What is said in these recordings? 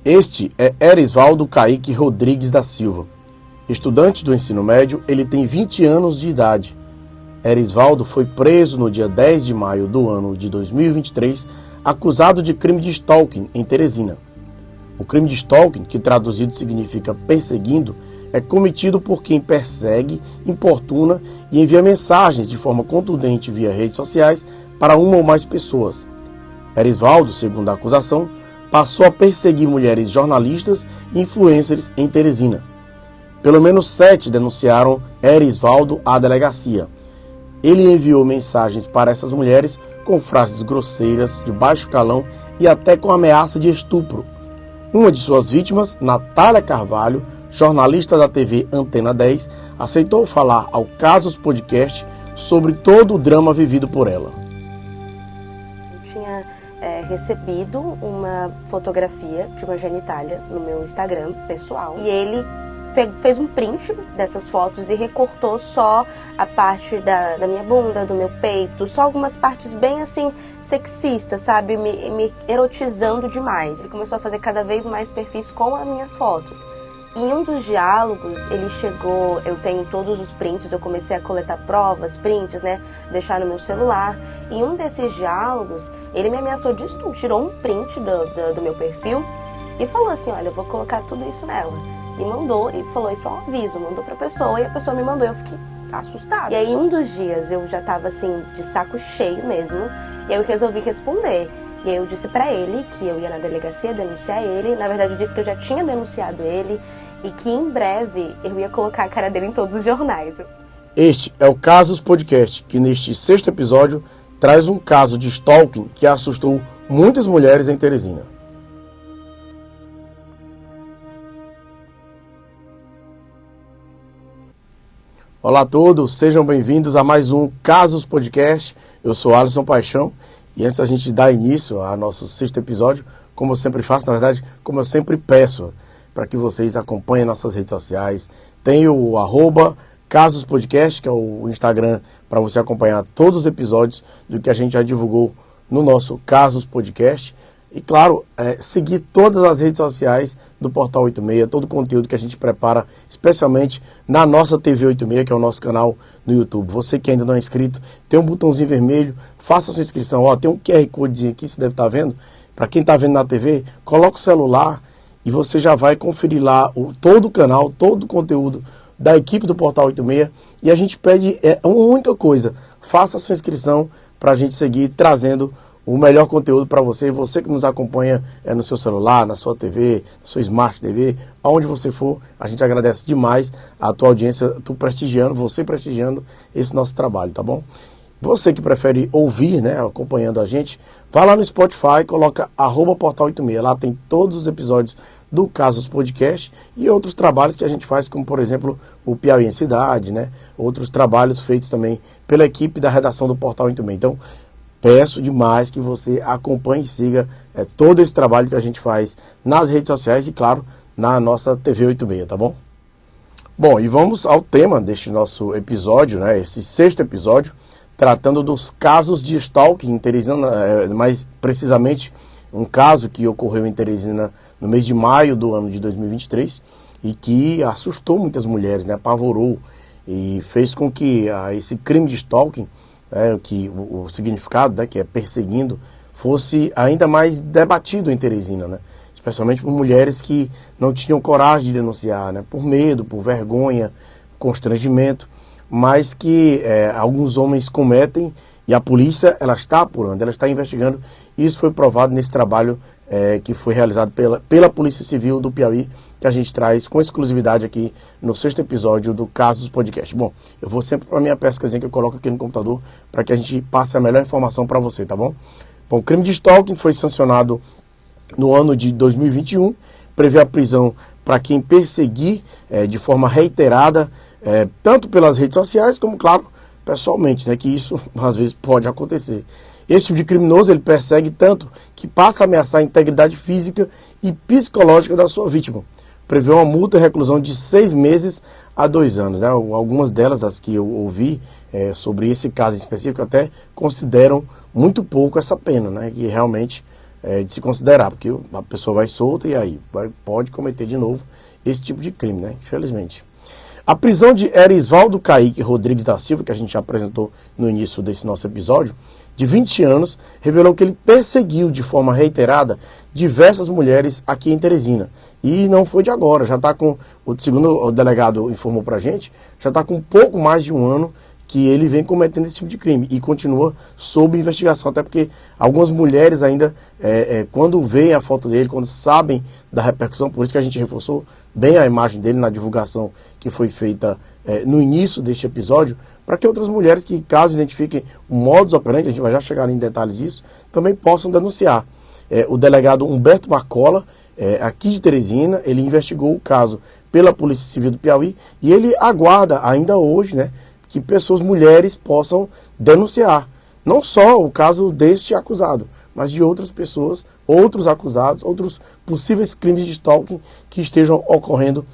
Este é Erisvaldo Caíque Rodrigues da Silva. Estudante do ensino médio, ele tem 20 anos de idade. Erisvaldo foi preso no dia 10 de maio do ano de 2023, acusado de crime de stalking em Teresina. O crime de stalking, que traduzido significa perseguindo, é cometido por quem persegue, importuna e envia mensagens de forma contundente via redes sociais para uma ou mais pessoas. Erisvaldo, segundo a acusação, passou a perseguir mulheres jornalistas e influencers em Teresina. Pelo menos 7 denunciaram Erisvaldo à delegacia. Ele enviou mensagens para essas mulheres com frases grosseiras, de baixo calão e até com ameaça de estupro. Uma de suas vítimas, Natália Carvalho, jornalista da TV Antena 10, aceitou falar ao Casos Podcast sobre todo o drama vivido por ela. Eu tinha recebido uma fotografia de uma genitália no meu Instagram pessoal e ele fez um print dessas fotos e recortou só a parte da minha bunda, do meu peito, só algumas partes bem assim sexistas, sabe, me erotizando demais. Ele começou a fazer cada vez mais perfis com as minhas fotos. Em um dos diálogos, ele chegou, eu tenho todos os prints, eu comecei a coletar provas, prints, né, deixar no meu celular. Em um desses diálogos, ele me ameaçou de estupro, tirou um print do meu perfil e falou assim, olha, eu vou colocar tudo isso nela. E mandou, e falou, isso é um aviso, mandou pra pessoa, e a pessoa me mandou, eu fiquei assustada. E aí, um dos dias, eu já tava assim, de saco cheio mesmo, e aí eu resolvi responder. E aí eu disse pra ele que eu ia na delegacia denunciar ele, na verdade eu disse que eu já tinha denunciado ele, e que em breve eu ia colocar a cara dele em todos os jornais. Este é o Casos Podcast, que neste 6º episódio traz um caso de stalking que assustou muitas mulheres em Teresina. Olá a todos, sejam bem-vindos a mais um Casos Podcast. Eu sou Alisson Paixão e antes da gente dar início ao nosso 6º episódio, como eu sempre faço, na verdade, como eu sempre peço, para que vocês acompanhem nossas redes sociais. Tem o @CasosPodcast, que é o Instagram, para você acompanhar todos os episódios do que a gente já divulgou no nosso Casos Podcast. E claro, seguir todas as redes sociais do Portal 86, todo o conteúdo que a gente prepara, especialmente na nossa TV 86, que é o nosso canal no YouTube. Você que ainda não é inscrito, tem um botãozinho vermelho, faça a sua inscrição. Ó, tem um QR Codezinho aqui, você deve estar vendo. Para quem está vendo na TV, coloca o celular e você já vai conferir lá todo o canal, todo o conteúdo da equipe do Portal 86. E a gente pede uma única coisa, faça a sua inscrição para a gente seguir trazendo o melhor conteúdo para você, você que nos acompanha no seu celular, na sua TV, na sua Smart TV, aonde você for, a gente agradece demais a tua audiência, você prestigiando esse nosso trabalho, tá bom? Você que prefere ouvir, né, acompanhando a gente, vá lá no Spotify, coloca @Portal86, lá tem todos os episódios do Casos Podcast e outros trabalhos que a gente faz, como por exemplo o Piauí em Cidade, né, outros trabalhos feitos também pela equipe da redação do Portal 86. Então, peço demais que você acompanhe e siga todo esse trabalho que a gente faz nas redes sociais e, claro, na nossa TV 86, tá bom? Bom, e vamos ao tema deste nosso episódio, né? Esse 6º episódio, tratando dos casos de stalking em Teresina, mais precisamente um caso que ocorreu em Teresina no mês de maio do ano de 2023 e que assustou muitas mulheres, né? Apavorou e fez com que esse crime de stalking, que o significado, né, que é perseguindo, fosse ainda mais debatido em Teresina, né? Especialmente por mulheres que não tinham coragem de denunciar, né? Por medo, por vergonha, constrangimento, mas que alguns homens cometem e a polícia ela está apurando, ela está investigando. Isso foi provado nesse trabalho que foi realizado pela Polícia Civil do Piauí, que a gente traz com exclusividade aqui no 6º episódio do Casos Podcast. Bom, eu vou sempre para a minha pescazinha que eu coloco aqui no computador para que a gente passe a melhor informação para você, tá bom? Bom, o crime de stalking foi sancionado no ano de 2021, prevê a prisão para quem perseguir de forma reiterada, tanto pelas redes sociais como, claro, pessoalmente, né, que isso às vezes pode acontecer. Esse tipo de criminoso, ele persegue tanto que passa a ameaçar a integridade física e psicológica da sua vítima. Prevê uma multa e reclusão de 6 meses a 2 anos. Né? Algumas delas, das que eu ouvi sobre esse caso em específico, até consideram muito pouco essa pena, né? Que realmente de se considerar, porque a pessoa vai solta e aí pode cometer de novo esse tipo de crime, né? Infelizmente. A prisão de Erisvaldo Kaique Rodrigues da Silva, que a gente já apresentou no início desse nosso episódio, de 20 anos, revelou que ele perseguiu de forma reiterada diversas mulheres aqui em Teresina. E não foi de agora, já está com, segundo o delegado informou pra gente, já está com um pouco mais de um ano que ele vem cometendo esse tipo de crime e continua sob investigação, até porque algumas mulheres ainda, quando veem a foto dele, quando sabem da repercussão, por isso que a gente reforçou bem a imagem dele na divulgação que foi feita no início deste episódio, para que outras mulheres que, caso identifiquem o modus operandi, a gente vai já chegar em detalhes disso, também possam denunciar. O delegado Humberto Marcola, aqui de Teresina, ele investigou o caso pela Polícia Civil do Piauí e ele aguarda ainda hoje, né, que pessoas, mulheres, possam denunciar. Não só o caso deste acusado, mas de outras pessoas, outros acusados, outros possíveis crimes de stalking que estejam ocorrendo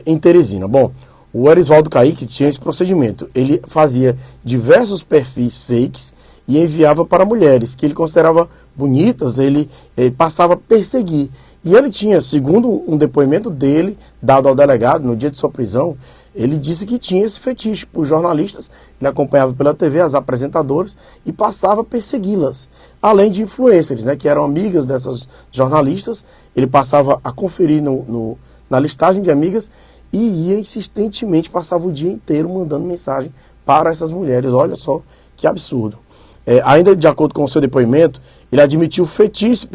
em Teresina. Bom, o Erisvaldo Kaique tinha esse procedimento. Ele fazia diversos perfis fakes e enviava para mulheres que ele considerava bonitas, ele passava a perseguir. E ele tinha, segundo um depoimento dele, dado ao delegado no dia de sua prisão, ele disse que tinha esse fetiche por jornalistas, ele acompanhava pela TV as apresentadoras e passava a persegui-las. Além de influencers, né, que eram amigas dessas jornalistas, ele passava a conferir na listagem de amigas e ia insistentemente, passava o dia inteiro mandando mensagem para essas mulheres. Olha só que absurdo. Ainda de acordo com o seu depoimento, ele admitiu fetiche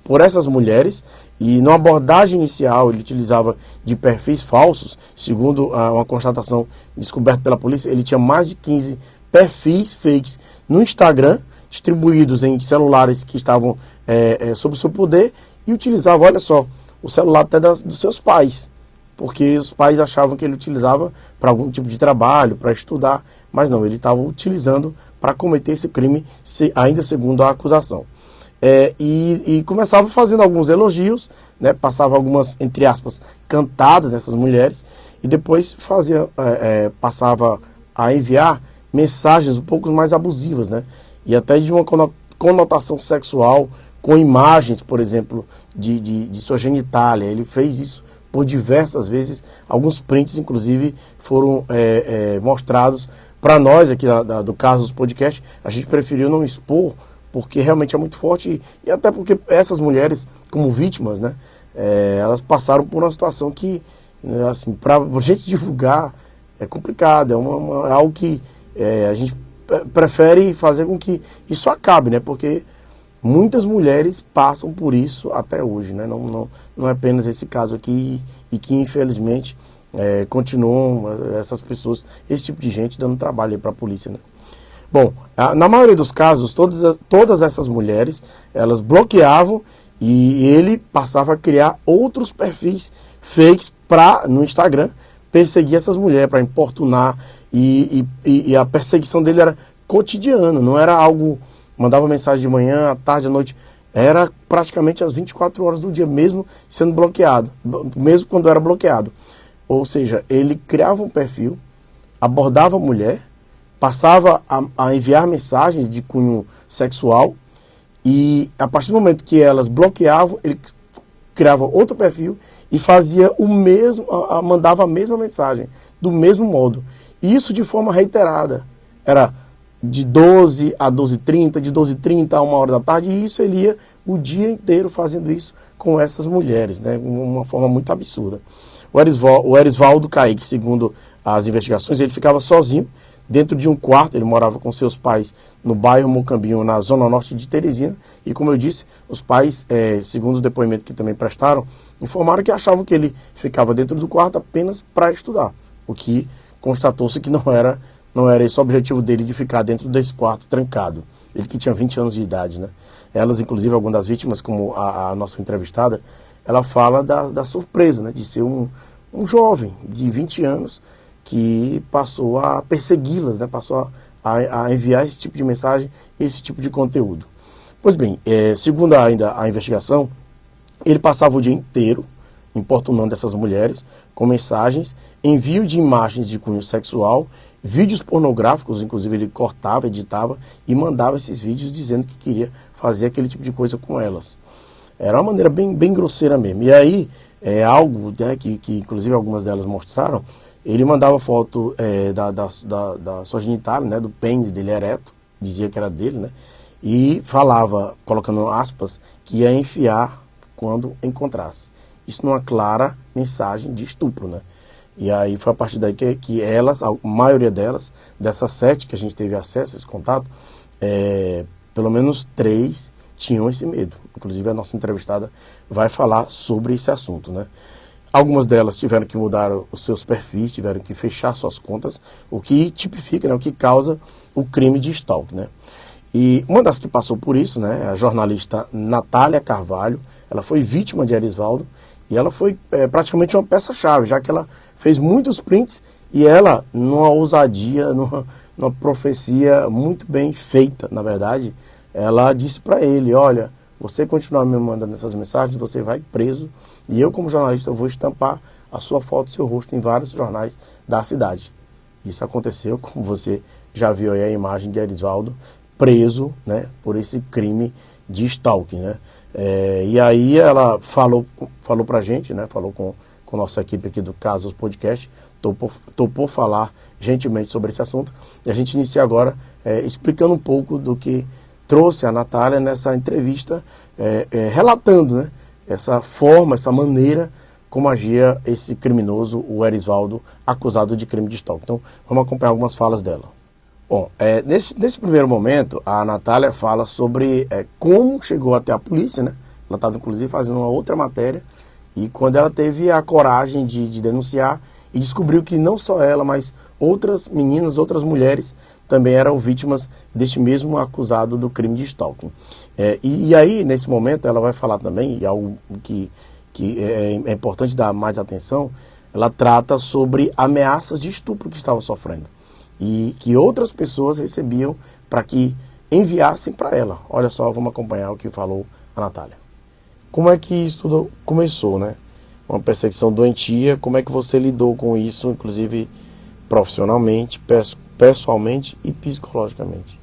por essas mulheres e na abordagem inicial ele utilizava de perfis falsos. Segundo uma constatação descoberta pela polícia, ele tinha mais de 15 perfis fakes no Instagram, distribuídos em celulares que estavam sob o seu poder e utilizava, olha só, o celular até dos seus pais, porque os pais achavam que ele utilizava para algum tipo de trabalho, para estudar, mas não, ele estava utilizando para cometer esse crime, ainda segundo a acusação. E começava fazendo alguns elogios, né, passava algumas, entre aspas, cantadas dessas mulheres, e depois passava a enviar mensagens um pouco mais abusivas, né, e até de uma conotação sexual, com imagens, por exemplo, de sua genitália. Ele fez isso por diversas vezes, alguns prints, inclusive, foram mostrados para nós aqui do Casos Podcast. A gente preferiu não expor, porque realmente é muito forte, e até porque essas mulheres, como vítimas, né, elas passaram por uma situação que, assim, para a gente divulgar, é complicado, é algo que a gente prefere fazer com que isso acabe, né, porque muitas mulheres passam por isso até hoje, né? Não é apenas esse caso aqui e que infelizmente continuam essas pessoas, esse tipo de gente dando trabalho para a polícia, né? Bom, na maioria dos casos, todas essas mulheres, elas bloqueavam e ele passava a criar outros perfis fakes no Instagram, perseguir essas mulheres para importunar e a perseguição dele era cotidiana, não era algo... Mandava mensagem de manhã, à tarde, à noite. Era praticamente às 24 horas do dia, mesmo sendo bloqueado. Mesmo quando era bloqueado. Ou seja, ele criava um perfil, abordava a mulher, passava a enviar mensagens de cunho sexual e a partir do momento que elas bloqueavam, ele criava outro perfil e fazia o mesmo, mandava a mesma mensagem, do mesmo modo. E isso de forma reiterada. Era de 12 a 12h30, de 12h30 a 1h da tarde, e isso ele ia o dia inteiro fazendo isso com essas mulheres, né, de uma forma muito absurda. O Erisvaldo Kaique, segundo as investigações, ele ficava sozinho dentro de um quarto, ele morava com seus pais no bairro Mocambinho, na zona norte de Teresina, e como eu disse, os pais, segundo o depoimento que também prestaram, informaram que achavam que ele ficava dentro do quarto apenas para estudar, o que constatou-se que não era esse o objetivo dele, de ficar dentro desse quarto trancado. Ele que tinha 20 anos de idade, né? Elas, inclusive, algumas das vítimas, como a nossa entrevistada, ela fala da surpresa, né? De ser um jovem de 20 anos que passou a persegui-las, né? Passou a enviar esse tipo de mensagem, esse tipo de conteúdo. Pois bem, segundo ainda a investigação, ele passava o dia inteiro importunando essas mulheres com mensagens, envio de imagens de cunho sexual, vídeos pornográficos, inclusive ele cortava, editava e mandava esses vídeos dizendo que queria fazer aquele tipo de coisa com elas. Era uma maneira bem grosseira mesmo. E aí, algo, né, que inclusive algumas delas mostraram, ele mandava foto da sua genitália, né, do pênis dele ereto, dizia que era dele, né, e falava, colocando aspas, que ia enfiar quando encontrasse. Isso numa clara mensagem de estupro, né? E aí foi a partir daí que elas, a maioria delas, dessas 7 que a gente teve acesso a esse contato, pelo menos 3 tinham esse medo. Inclusive a nossa entrevistada vai falar sobre esse assunto, né? Algumas delas tiveram que mudar os seus perfis, tiveram que fechar suas contas, o que tipifica, né, o que causa o crime de stalking, né? E uma das que passou por isso, né, a jornalista Natália Carvalho, ela foi vítima de Erisvaldo e ela foi praticamente uma peça-chave, já que ela fez muitos prints e ela, numa ousadia, numa profecia muito bem feita, na verdade, ela disse para ele, olha, você continuar me mandando essas mensagens, você vai preso e eu, como jornalista, vou estampar a sua foto e seu rosto em vários jornais da cidade. Isso aconteceu, como você já viu aí a imagem de Erisvaldo preso, né, por esse crime de stalking, né? E aí ela falou pra gente, né, falou com a nossa equipe aqui do Casos Podcast, topou falar gentilmente sobre esse assunto, e a gente inicia agora explicando um pouco do que trouxe a Natália nessa entrevista, relatando, né, essa forma, essa maneira como agia esse criminoso, o Erisvaldo, acusado de crime de stalking. Então, vamos acompanhar algumas falas dela. Bom, nesse primeiro momento, a Natália fala sobre como chegou até a polícia, né? Ela estava, inclusive, fazendo uma outra matéria, e quando ela teve a coragem de denunciar, e descobriu que não só ela, mas outras meninas, outras mulheres, também eram vítimas deste mesmo acusado do crime de stalking. E aí, nesse momento, ela vai falar também, e algo que é importante dar mais atenção, ela trata sobre ameaças de estupro que estava sofrendo. E que outras pessoas recebiam para que enviassem para ela. Olha só, vamos acompanhar o que falou a Natália. Como é que isso tudo começou, né? Uma perseguição doentia, como é que você lidou com isso, inclusive profissionalmente, pessoalmente e psicologicamente?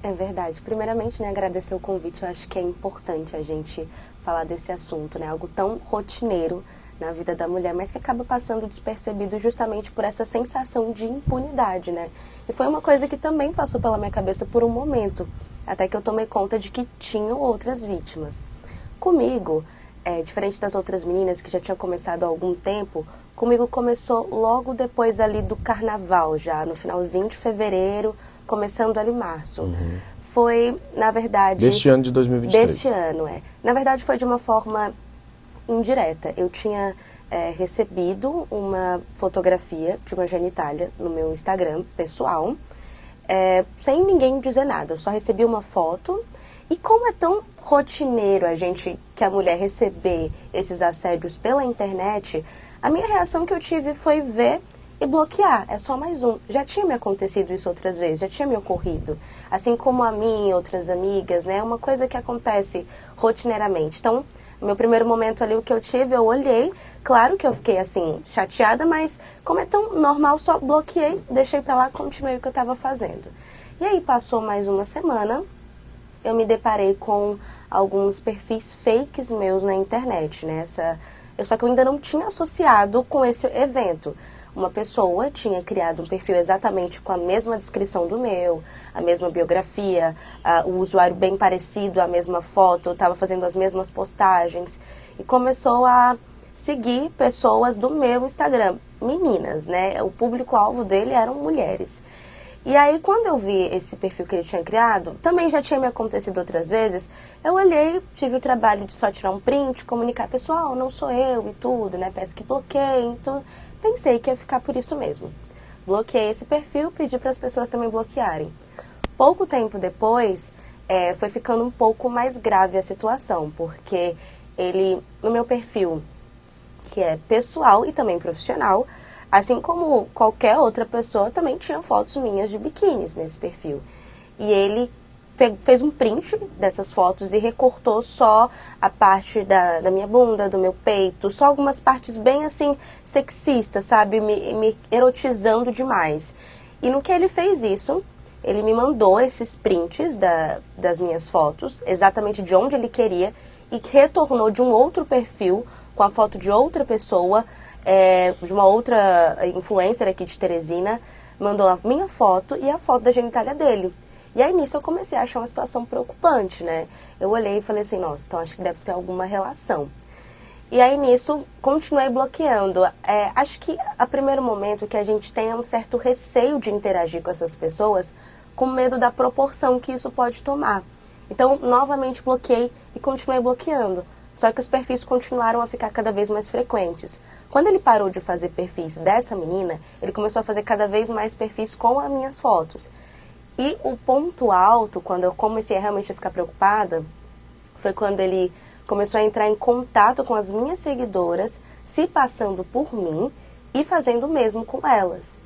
É verdade. Primeiramente, né, agradecer o convite. Eu acho que é importante a gente falar desse assunto, né? Algo tão rotineiro na vida da mulher, mas que acaba passando despercebido justamente por essa sensação de impunidade, né? E foi uma coisa que também passou pela minha cabeça por um momento, até que eu tomei conta de que tinham outras vítimas. Comigo, diferente das outras meninas que já tinham começado há algum tempo, comigo começou logo depois ali do carnaval, já no finalzinho de fevereiro, começando ali março. Uhum. Foi, na verdade... Deste ano de 2023. Deste ano, Na verdade, foi de uma forma indireta. Eu tinha recebido uma fotografia de uma genitália no meu Instagram pessoal, sem ninguém dizer nada. Eu só recebi uma foto. E como é tão rotineiro que a mulher receber esses assédios pela internet, a minha reação que eu tive foi ver e bloquear. É só mais um. Já tinha me acontecido isso outras vezes, já tinha me ocorrido. Assim como a mim e outras amigas, né? É uma coisa que acontece rotineiramente. Então, no meu primeiro momento ali, o que eu tive, eu olhei. Claro que eu fiquei, assim, chateada, mas como é tão normal, só bloqueei, deixei pra lá, continuei o que eu tava fazendo. E aí, passou mais uma semana, eu me deparei com alguns perfis fakes meus na internet, né? Só que eu ainda não tinha associado com esse evento. Uma pessoa tinha criado um perfil exatamente com a mesma descrição do meu, a mesma biografia, o usuário bem parecido, a mesma foto, estava fazendo as mesmas postagens e começou a seguir pessoas do meu Instagram, meninas, né? O público-alvo dele eram mulheres. E aí, quando eu vi esse perfil que ele tinha criado, também já tinha me acontecido outras vezes, eu olhei, tive o trabalho de só tirar um print, comunicar, pessoal, não sou eu e tudo, né? Peço que bloqueiem, tudo. Pensei que ia ficar por isso mesmo. Bloqueei esse perfil, pedi para as pessoas também bloquearem. Pouco tempo depois, foi ficando um pouco mais grave a situação, porque ele, no meu perfil, que é pessoal e também profissional, assim como qualquer outra pessoa, também tinha fotos minhas de biquínis nesse perfil. E ele fez um print dessas fotos e recortou só a parte da minha bunda, do meu peito, só algumas partes bem assim sexistas, sabe? Me erotizando demais. E no que ele fez isso, ele me mandou esses prints das minhas fotos, exatamente de onde ele queria, e retornou de um outro perfil com a foto de outra pessoa, de uma outra influencer aqui de Teresina, mandou a minha foto e a foto da genitália dele. E aí nisso eu comecei a achar uma situação preocupante, né? Eu olhei e falei assim, nossa, então acho que deve ter alguma relação. E aí nisso continuei bloqueando. Acho que a primeiro momento que a gente tem é um certo receio de interagir com essas pessoas, com medo da proporção que isso pode tomar. Então, novamente bloqueei e continuei bloqueando. Só que os perfis continuaram a ficar cada vez mais frequentes. Quando ele parou de fazer perfis dessa menina, ele começou a fazer cada vez mais perfis com as minhas fotos. E o ponto alto, quando eu comecei realmente a ficar preocupada, foi quando ele começou a entrar em contato com as minhas seguidoras, se passando por mim e fazendo o mesmo com elas.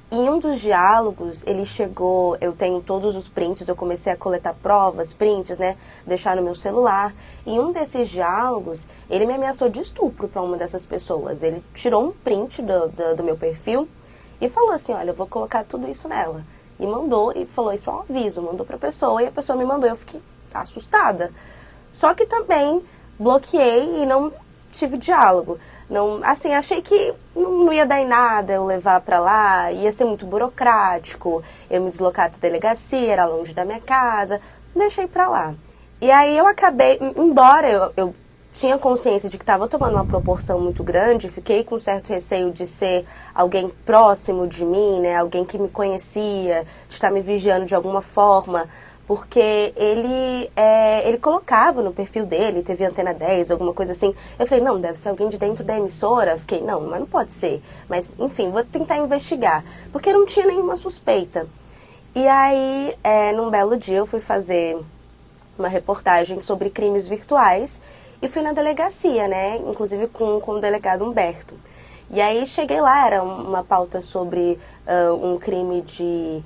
Em um dos diálogos, ele chegou, eu tenho todos os prints, eu comecei a coletar provas, prints, né, deixar no meu celular. Em um desses diálogos, ele me ameaçou de estupro para uma dessas pessoas. Ele tirou um print do meu perfil e falou assim, olha, eu vou colocar tudo isso nela. E mandou, e falou, isso é um aviso, mandou pra pessoa, e a pessoa me mandou, eu fiquei assustada. Só que também bloqueei e não tive diálogo. Não, assim, achei que não ia dar em nada eu levar pra lá, ia ser muito burocrático, eu me deslocar da delegacia, era longe da minha casa, deixei pra lá. E aí eu acabei, embora eu tinha consciência de que estava tomando uma proporção muito grande, fiquei com certo receio de ser alguém próximo de mim, né, alguém que me conhecia, de estar me vigiando de alguma forma, porque ele colocava no perfil dele, TV Antena 10, alguma coisa assim. Eu falei, não, deve ser alguém de dentro da emissora. Fiquei, não, mas não pode ser. Mas, enfim, vou tentar investigar, porque não tinha nenhuma suspeita. E aí, num belo dia, eu fui fazer uma reportagem sobre crimes virtuais, e fui na delegacia, né? Inclusive com o delegado Humberto. E aí cheguei lá, era uma pauta sobre um crime de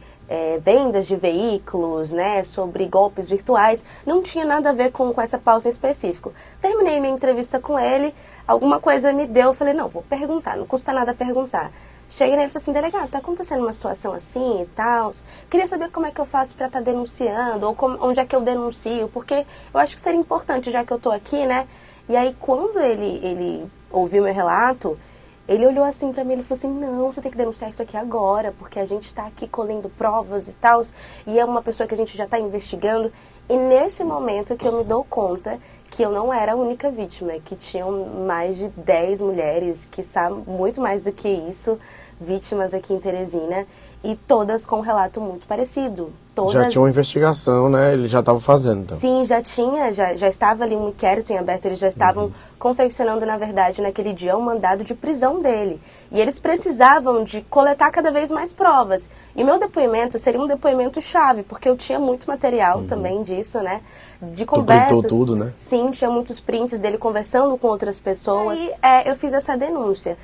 vendas de veículos, né? Sobre golpes virtuais. Não tinha nada a ver com essa pauta em específico. Terminei minha entrevista com ele, alguma coisa me deu, eu falei, não, vou perguntar, não custa nada perguntar. Cheguei nele e falei assim, delegado, tá acontecendo uma situação assim e tal, queria saber como é que eu faço pra estar denunciando, ou onde é que eu denuncio, porque eu acho que seria importante, já que eu tô aqui, né? E aí, quando ele ouviu meu relato, ele olhou assim pra mim, ele falou assim, não, você tem que denunciar isso aqui agora, porque a gente tá aqui colhendo provas e tal, e é uma pessoa que a gente já tá investigando. E nesse momento que eu me dou conta que eu não era a única vítima, que tinham mais de 10 mulheres, quiçá muito mais do que isso, vítimas aqui em Teresina, e todas com um relato muito parecido. Todas... Já tinha uma investigação, né? Ele já estava fazendo, então. Sim, já tinha, já estava ali um inquérito em aberto, eles já estavam confeccionando, na verdade, naquele dia, um mandado de prisão dele. E eles precisavam de coletar cada vez mais provas. E meu depoimento seria um depoimento chave, porque eu tinha muito material também disso, né? De conversas. Tu printou tudo, né? Sim, tinha muitos prints dele conversando com outras pessoas. E eu fiz essa denúncia.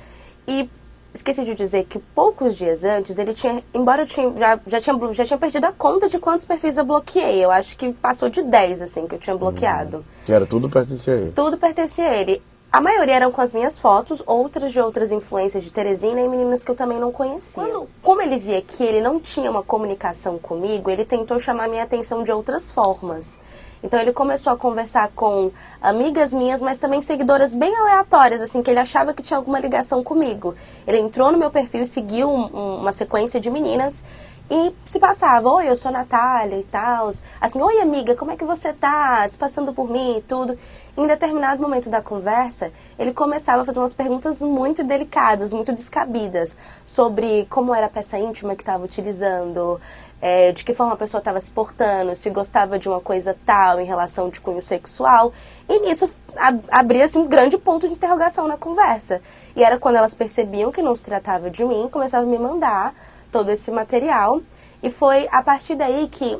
E esqueci de dizer que poucos dias antes, ele tinha, embora eu já tinha perdido a conta de quantos perfis eu bloqueei. Eu acho que passou de 10, assim, que eu tinha bloqueado. Que era tudo pertencia a ele. Tudo pertencia a ele. A maioria eram com as minhas fotos, outras de outras influências de Teresina e meninas que eu também não conhecia. Como ele via que ele não tinha uma comunicação comigo, ele tentou chamar minha atenção de outras formas. Então ele começou a conversar com amigas minhas, mas também seguidoras bem aleatórias, assim, que ele achava que tinha alguma ligação comigo. Ele entrou no meu perfil e seguiu uma sequência de meninas e se passava, oi, eu sou Natália e tal, assim, oi amiga, como é que você tá? Se passando por mim e tudo. Em determinado momento da conversa, ele começava a fazer umas perguntas muito delicadas, muito descabidas, sobre como era a peça íntima que estava utilizando, de que forma a pessoa estava se portando, se gostava de uma coisa tal em relação de cunho sexual. E nisso abria-se um grande ponto de interrogação na conversa. E era quando elas percebiam que não se tratava de mim, começavam a me mandar todo esse material. E foi a partir daí que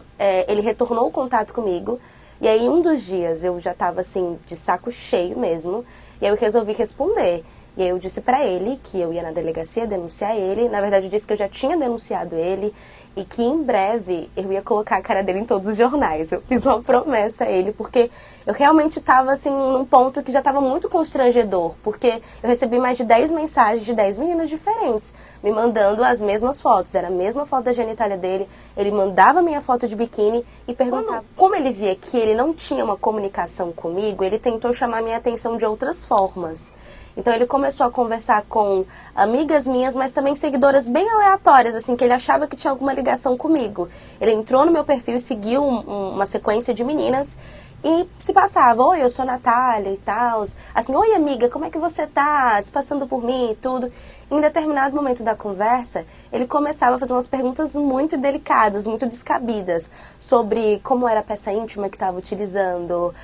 ele retornou o contato comigo. E aí, um dos dias, eu já estava assim, de saco cheio mesmo. E aí eu resolvi responder. E aí eu disse pra ele que eu ia na delegacia denunciar ele. Na verdade, eu disse que eu já tinha denunciado ele e que em breve eu ia colocar a cara dele em todos os jornais. Eu fiz uma promessa a ele, porque eu realmente estava assim, num ponto que já estava muito constrangedor, porque eu recebi mais de 10 mensagens de 10 meninas diferentes, me mandando as mesmas fotos. Era a mesma foto da genitália dele, ele mandava minha foto de biquíni e perguntava. Como ele via que ele não tinha uma comunicação comigo, ele tentou chamar minha atenção de outras formas. Então ele começou a conversar com amigas minhas, mas também seguidoras bem aleatórias, assim, que ele achava que tinha alguma ligação comigo. Ele entrou no meu perfil e seguiu uma sequência de meninas e se passava: oi, eu sou Natália e tal. Assim, oi amiga, como é que você tá? Se passando por mim e tudo. Em determinado momento da conversa, ele começava a fazer umas perguntas muito delicadas, muito descabidas, sobre como era a peça íntima que estava utilizando,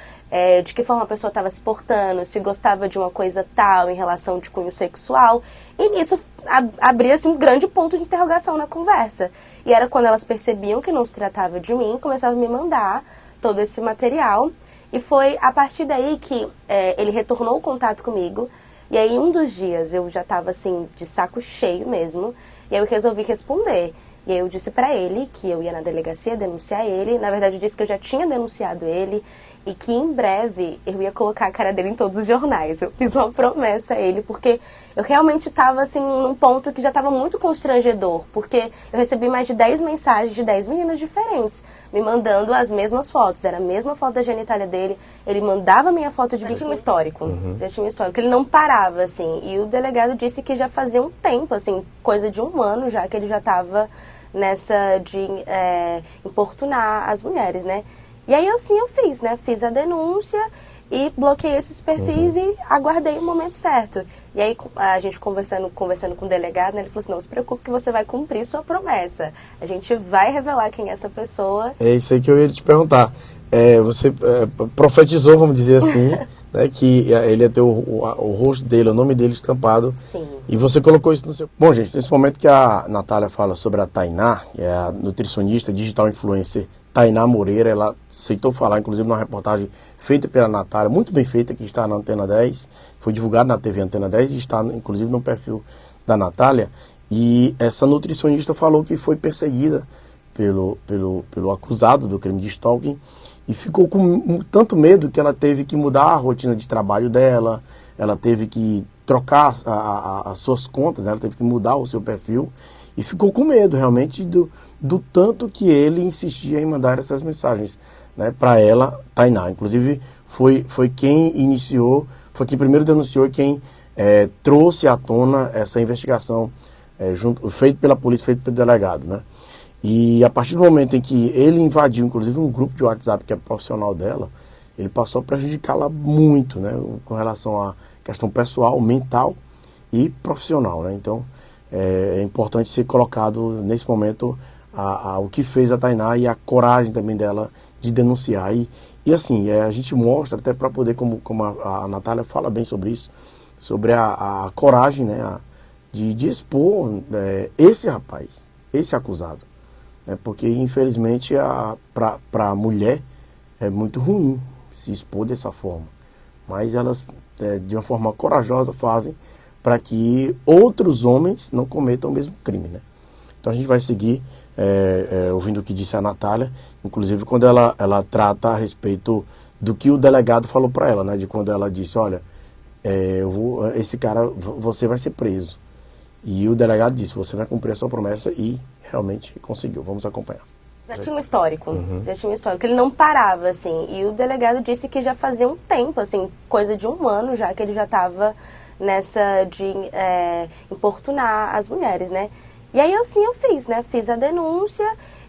de que forma a pessoa estava se portando, se gostava de uma coisa tal em relação de cunho sexual. E nisso abria-se um grande ponto de interrogação na conversa. E era quando elas percebiam que não se tratava de mim, começavam a me mandar todo esse material. E foi a partir daí que ele retornou o contato comigo. E aí um dos dias eu já estava assim, de saco cheio mesmo. E aí eu resolvi responder. E aí eu disse pra ele que eu ia na delegacia denunciar ele. Na verdade, eu disse que eu já tinha denunciado ele e que em breve eu ia colocar a cara dele em todos os jornais. Eu fiz uma promessa a ele, porque eu realmente estava assim, num ponto que já estava muito constrangedor, porque eu recebi mais de 10 mensagens de 10 meninas diferentes, me mandando as mesmas fotos. Era a mesma foto da genitália dele, ele mandava minha foto de biquíni. Já tinha um histórico, já tinha um histórico, ele não parava, assim. E o delegado disse que já fazia um tempo, assim, coisa de 1 ano já, que ele já estava nessa de importunar as mulheres, né? E aí assim eu fiz, né? Fiz a denúncia e bloqueei esses perfis e aguardei o momento certo. E aí a gente conversando com o delegado, né, ele falou assim: não se preocupe que você vai cumprir sua promessa. A gente vai revelar quem é essa pessoa. É isso aí que eu ia te perguntar. Você profetizou, vamos dizer assim, né, que ele ia ter o rosto dele, o nome dele estampado. Sim. E você colocou isso no seu... Bom, gente, nesse momento que a Natália fala sobre a Tainá, que é a nutricionista, digital influencer Tainá Moreira, ela aceitou falar, inclusive, numa reportagem feita pela Natália, muito bem feita, que está na Antena 10, foi divulgada na TV Antena 10 e está, inclusive, no perfil da Natália. E essa nutricionista falou que foi perseguida pelo acusado do crime de stalking e ficou com tanto medo que ela teve que mudar a rotina de trabalho dela, ela teve que trocar as suas contas, ela teve que mudar o seu perfil e ficou com medo realmente do tanto que ele insistia em mandar essas mensagens, né, para ela, Tainá. Inclusive foi quem iniciou, foi quem primeiro denunciou e quem trouxe à tona essa investigação feita pela polícia, feita pelo delegado, né? E a partir do momento em que ele invadiu, inclusive, um grupo de WhatsApp que é profissional dela, ele passou a prejudicá-la muito, né, com relação à questão pessoal, mental e profissional, né? Então, é importante ser colocado nesse momento o que fez a Tainá e a coragem também dela de denunciar. E assim, a gente mostra até para poder, como a Natália fala bem sobre isso, sobre a coragem, né, de expor esse rapaz, esse acusado. Porque infelizmente para a mulher é muito ruim se expor dessa forma, mas elas de uma forma corajosa fazem para que outros homens não cometam o mesmo crime, né? Então a gente vai seguir ouvindo o que disse a Natália, inclusive quando ela trata a respeito do que o delegado falou para ela, né? De quando ela disse: olha, esse cara, você vai ser preso. E o delegado disse: você vai cumprir a sua promessa, e realmente conseguiu. Vamos acompanhar. Já tinha um histórico, ele não parava, assim, e o delegado disse que já fazia um tempo, assim, coisa de 1 ano já, que ele já estava nessa de importunar as mulheres, né? E aí assim eu fiz, né? Fiz a denúncia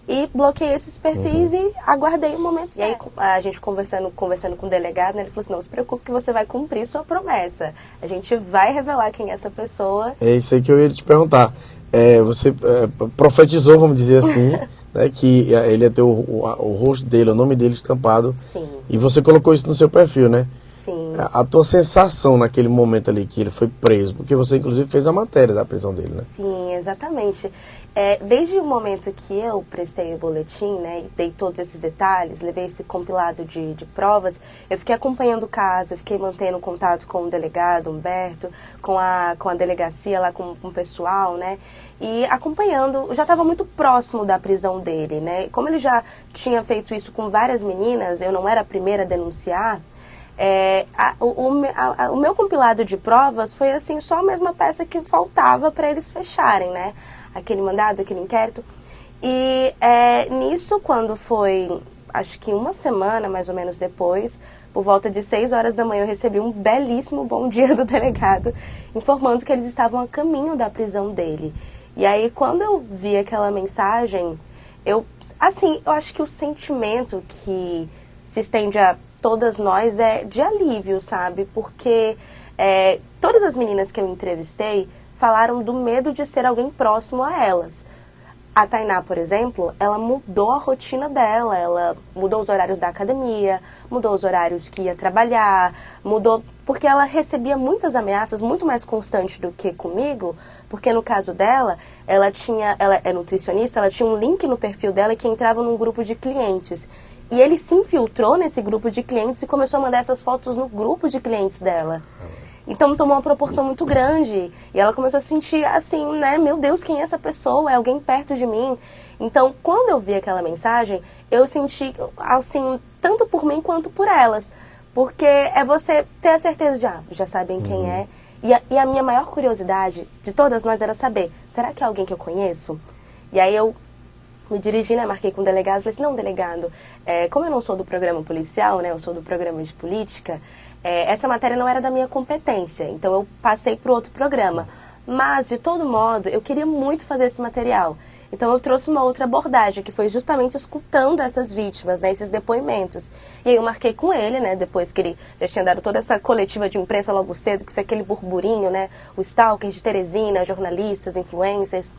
e bloqueei esses perfis e aguardei o momento certo. E aí a gente conversando com o delegado, né, ele falou assim: não se preocupe que você vai cumprir sua promessa. A gente vai revelar quem é essa pessoa. É isso aí que eu ia te perguntar. Você profetizou, vamos dizer assim, né, que ele ia ter o rosto dele, o nome dele estampado. Sim. E você colocou isso no seu perfil, né? Sim. A tua sensação naquele momento ali que ele foi preso, porque você inclusive fez a matéria da prisão dele, né? Sim, exatamente. Desde o momento que eu prestei o boletim, né, e dei todos esses detalhes, levei esse compilado de provas, eu fiquei acompanhando o caso, eu fiquei mantendo contato com o delegado Humberto, com a delegacia lá, com o pessoal, né, e acompanhando, já estava muito próximo da prisão dele, né, como ele já tinha feito isso com várias meninas, eu não era a primeira a denunciar, o meu compilado de provas foi assim, só a mesma peça que faltava para eles fecharem, né? Aquele mandado, aquele inquérito. E nisso, quando foi, acho que uma semana mais ou menos depois, por volta de 6 horas da manhã, eu recebi um belíssimo bom dia do delegado, informando que eles estavam a caminho da prisão dele. E aí, quando eu vi aquela mensagem, eu acho que o sentimento que se estende a todas nós é de alívio, sabe? Porque todas as meninas que eu entrevistei falaram do medo de ser alguém próximo a elas. A Tainá, por exemplo, ela mudou a rotina dela, ela mudou os horários da academia, mudou os horários que ia trabalhar, mudou porque ela recebia muitas ameaças, muito mais constantes do que comigo, porque no caso dela, ela é nutricionista, ela tinha um link no perfil dela que entrava num grupo de clientes. E ele se infiltrou nesse grupo de clientes e começou a mandar essas fotos no grupo de clientes dela. Então tomou uma proporção muito grande. E ela começou a sentir assim, né? Meu Deus, quem é essa pessoa? É alguém perto de mim? Então, quando eu vi aquela mensagem, eu senti, assim, tanto por mim quanto por elas. Porque é você ter a certeza de, já sabem quem é. E a minha maior curiosidade de todas nós era saber, será que é alguém que eu conheço? E aí eu me dirigi, né, marquei com o delegado, falei assim, não, delegado, como eu não sou do programa policial, né, eu sou do programa de política, essa matéria não era da minha competência, então eu passei para outro programa. Mas, de todo modo, eu queria muito fazer esse material. Então eu trouxe uma outra abordagem, que foi justamente escutando essas vítimas, né, esses depoimentos. E aí eu marquei com ele, né, depois que ele já tinha dado toda essa coletiva de imprensa logo cedo, que foi aquele burburinho, né, o stalker de Teresina, jornalistas, influencers.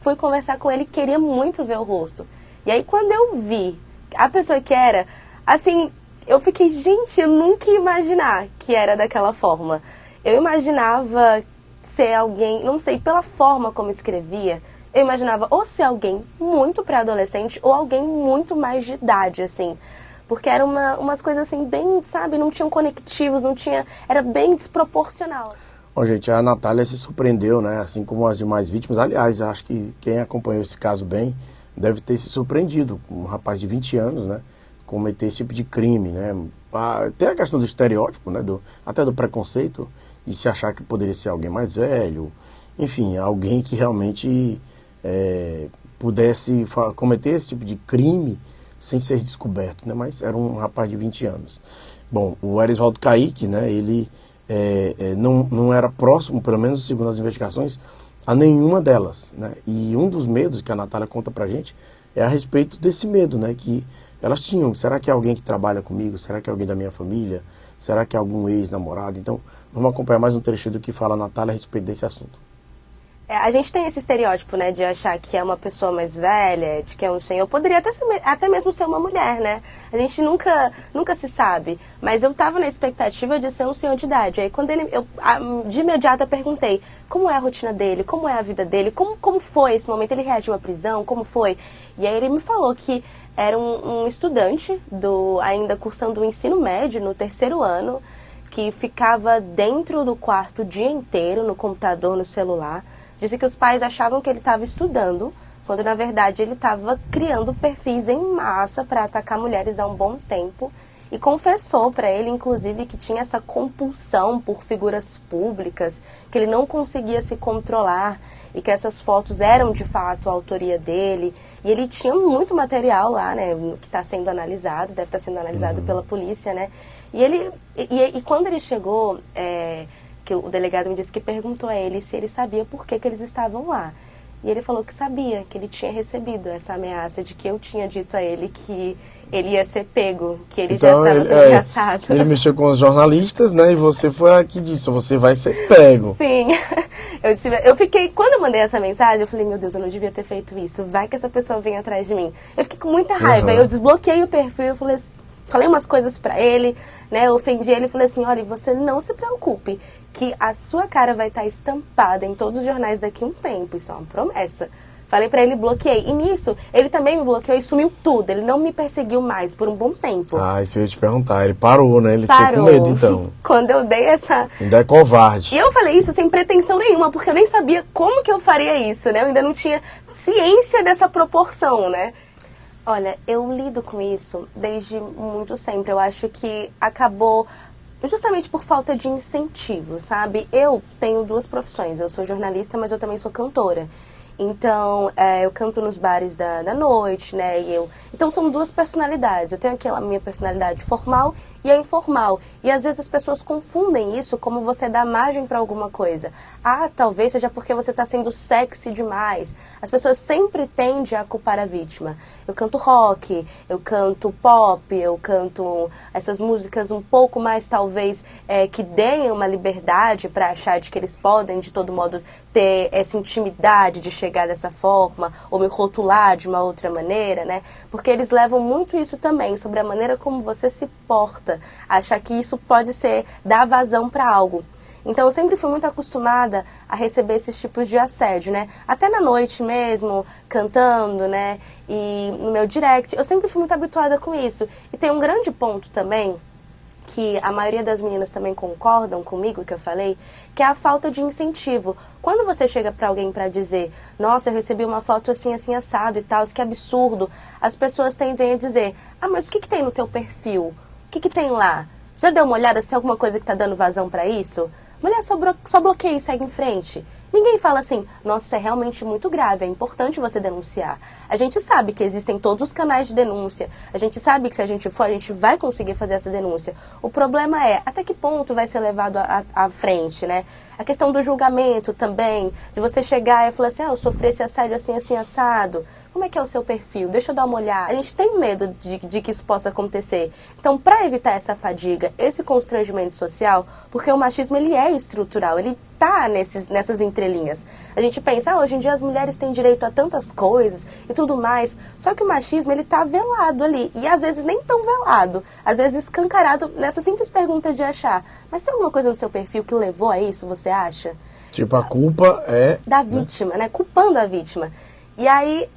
Fui conversar com ele, queria muito ver o rosto. E aí quando eu vi a pessoa que era, assim, eu fiquei, gente, eu nunca ia imaginar que era daquela forma. Eu imaginava ser alguém, não sei, pela forma como escrevia, eu imaginava ou ser alguém muito pré-adolescente ou alguém muito mais de idade, assim. Porque eram umas coisas assim, bem, sabe, não tinham conectivos, era bem desproporcional. Bom, gente, a Natália se surpreendeu, né? Assim como as demais vítimas. Aliás, acho que quem acompanhou esse caso bem deve ter se surpreendido. Um rapaz de 20 anos, né? Cometer esse tipo de crime, né? Tem a questão do estereótipo, né? Até do preconceito, de se achar que poderia ser alguém mais velho. Enfim, alguém que realmente pudesse cometer esse tipo de crime sem ser descoberto, né? Mas era um rapaz de 20 anos. Bom, o Erisvaldo Kaique, né? Ele não era próximo, pelo menos segundo as investigações, a nenhuma delas, né? E um dos medos que a Natália conta pra gente é a respeito desse medo, né? Que elas tinham. Será que é alguém que trabalha comigo? Será que é alguém da minha família? Será que é algum ex-namorado? Então, vamos acompanhar mais um trecho do que fala a Natália a respeito desse assunto. A gente tem esse estereótipo, né, de achar que é uma pessoa mais velha, de que é um senhor. Poderia até mesmo ser uma mulher, né? A gente nunca se sabe. Mas eu tava na expectativa de ser um senhor de idade. Aí quando de imediato eu perguntei como é a rotina dele, como é a vida dele, como foi esse momento, ele reagiu à prisão, como foi? E aí ele me falou que era um estudante ainda cursando o ensino médio, no 3º ano, que ficava dentro do quarto o dia inteiro, no computador, no celular. Disse que os pais achavam que ele estava estudando, quando na verdade ele estava criando perfis em massa para atacar mulheres há um bom tempo. E confessou para ele, inclusive, que tinha essa compulsão por figuras públicas, que ele não conseguia se controlar e que essas fotos eram de fato a autoria dele. E ele tinha muito material lá, né, que está sendo analisado, deve estar sendo analisado pela polícia, né. E quando ele chegou, que o delegado me disse que perguntou a ele se ele sabia por que eles estavam lá. E ele falou que sabia, que ele tinha recebido essa ameaça de que eu tinha dito a ele que ele ia ser pego, que ele então, já estava sendo ameaçado. Ele mexeu com os jornalistas, né? E você foi a que disse, você vai ser pego. Sim. Eu fiquei, quando eu mandei essa mensagem, eu falei, meu Deus, eu não devia ter feito isso. Vai que essa pessoa vem atrás de mim. Eu fiquei com muita raiva. Eu desbloqueei o perfil e falei, falei umas coisas pra ele, né? Eu ofendi ele e falei assim, olha, você não se preocupe, que a sua cara vai estar estampada em todos os jornais daqui a um tempo, isso é uma promessa. Falei pra ele, bloqueei. E nisso, ele também me bloqueou e sumiu tudo. Ele não me perseguiu mais por um bom tempo. Ah, isso eu ia te perguntar. Ele parou, né? Ele Parou. ficou com medo, então. Quando eu dei essa... Ainda é covarde. E eu falei isso sem pretensão nenhuma, porque eu nem sabia como que eu faria isso, né? Eu ainda não tinha ciência dessa proporção, né? Olha, eu lido com isso desde muito sempre. Eu acho que acabou justamente por falta de incentivo, sabe? Eu tenho 2 profissões. Eu sou jornalista, mas eu também sou cantora. Então, eu canto nos bares da noite, né? Então, são 2 personalidades. Eu tenho aquela minha personalidade formal e a informal. E, às vezes, as pessoas confundem isso como você dá margem para alguma coisa. Ah, talvez seja porque você está sendo sexy demais. As pessoas sempre tendem a culpar a vítima. Eu canto rock, eu canto pop, eu canto essas músicas um pouco mais, talvez, que deem uma liberdade para achar de que eles podem, de todo modo, ter essa intimidade de chegar dessa forma, ou me rotular de uma outra maneira, né? Porque eles levam muito isso também, sobre a maneira como você se porta, achar que isso pode ser, dar vazão para algo. Então, eu sempre fui muito acostumada a receber esses tipos de assédio, né? Até na noite mesmo, cantando, né? E no meu direct, eu sempre fui muito habituada com isso. E tem um grande ponto também, que a maioria das meninas também concordam comigo, que eu falei, que é a falta de incentivo. Quando você chega pra alguém pra dizer, nossa, eu recebi uma foto assim, assim, assado e tal, isso que absurdo, as pessoas tendem a dizer, ah, mas o que tem no teu perfil? O que tem lá? Já deu uma olhada se tem alguma coisa que tá dando vazão pra isso? Mulher, só bloqueia e segue em frente. Ninguém fala assim, nossa, isso é realmente muito grave, é importante você denunciar. A gente sabe que existem todos os canais de denúncia. A gente sabe que se a gente for, a gente vai conseguir fazer essa denúncia. O problema é, até que ponto vai ser levado à frente, né? A questão do julgamento também, de você chegar e falar assim, eu sofri esse assédio assim, assim, assado. Como é que é o seu perfil? Deixa eu dar uma olhada. A gente tem medo de que isso possa acontecer. Então, para evitar essa fadiga, esse constrangimento social, porque o machismo, ele é estrutural, ele tá nessas entrelinhas. A gente pensa, hoje em dia as mulheres têm direito a tantas coisas e tudo mais, só que o machismo, ele tá velado ali, e às vezes nem tão velado, às vezes escancarado nessa simples pergunta de achar, mas tem alguma coisa no seu perfil que levou a isso, você acha? Tipo, a culpa é... da vítima, né? Culpando a vítima. E aí,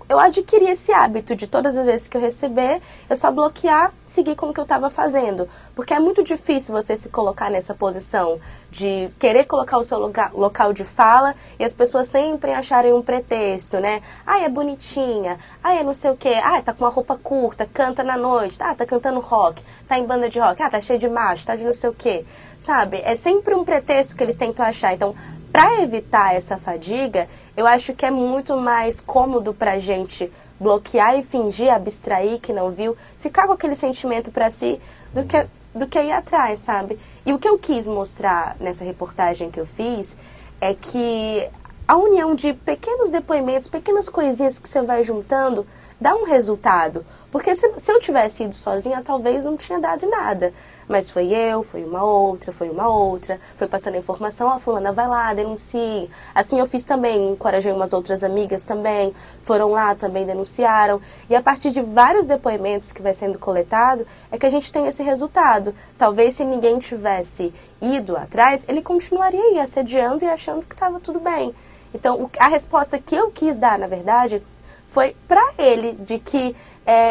eu adquiri esse hábito de todas as vezes que eu receber, eu só bloquear, seguir com o que eu estava fazendo. Porque é muito difícil você se colocar nessa posição de querer colocar o seu local de fala e as pessoas sempre acharem um pretexto, né? Ah, é bonitinha, ah, é não sei o quê, ah, tá com uma roupa curta, canta na noite, ah, tá cantando rock, tá em banda de rock, ah, tá cheio de macho, tá de não sei o quê. Sabe? É sempre um pretexto que eles tentam achar. Então, para evitar essa fadiga, eu acho que é muito mais cômodo pra gente bloquear e fingir, abstrair que não viu, ficar com aquele sentimento pra si, do que ir atrás, sabe? E o que eu quis mostrar nessa reportagem que eu fiz é que a união de pequenos depoimentos, pequenas coisinhas que você vai juntando, dá um resultado. Porque se eu tivesse ido sozinha, talvez não tinha dado nada. Mas foi eu, foi uma outra, foi passando a informação, ó, fulana, vai lá, denuncie. Assim eu fiz também, encorajei umas outras amigas também, foram lá, também denunciaram. E a partir de vários depoimentos que vai sendo coletado, é que a gente tem esse resultado. Talvez se ninguém tivesse ido atrás, ele continuaria aí assediando e achando que estava tudo bem. Então, a resposta que eu quis dar, na verdade, foi para ele, de que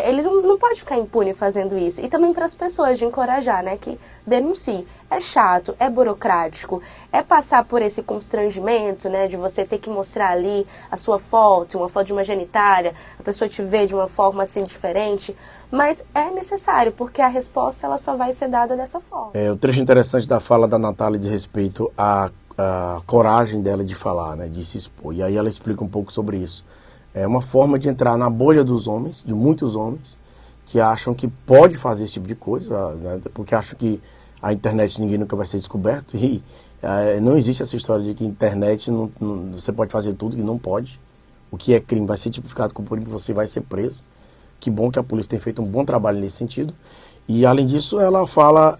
ele não pode ficar impune fazendo isso. E também para as pessoas, de encorajar, né, que denuncie. É chato, é burocrático, é passar por esse constrangimento, né, de você ter que mostrar ali a sua foto, uma foto de uma genitália, a pessoa te vê de uma forma assim diferente, mas é necessário, porque a resposta ela só vai ser dada dessa forma. O trecho interessante da fala da Natália diz respeito à coragem dela de falar, né, de se expor. E aí ela explica um pouco sobre isso. É uma forma de entrar na bolha dos homens, de muitos homens, que acham que pode fazer esse tipo de coisa, né, porque acham que a internet ninguém nunca vai ser descoberto. E não existe essa história de que internet você pode fazer tudo, que não pode. O que é crime vai ser tipificado como crime, você vai ser preso. Que bom que a polícia tem feito um bom trabalho nesse sentido. E além disso, ela fala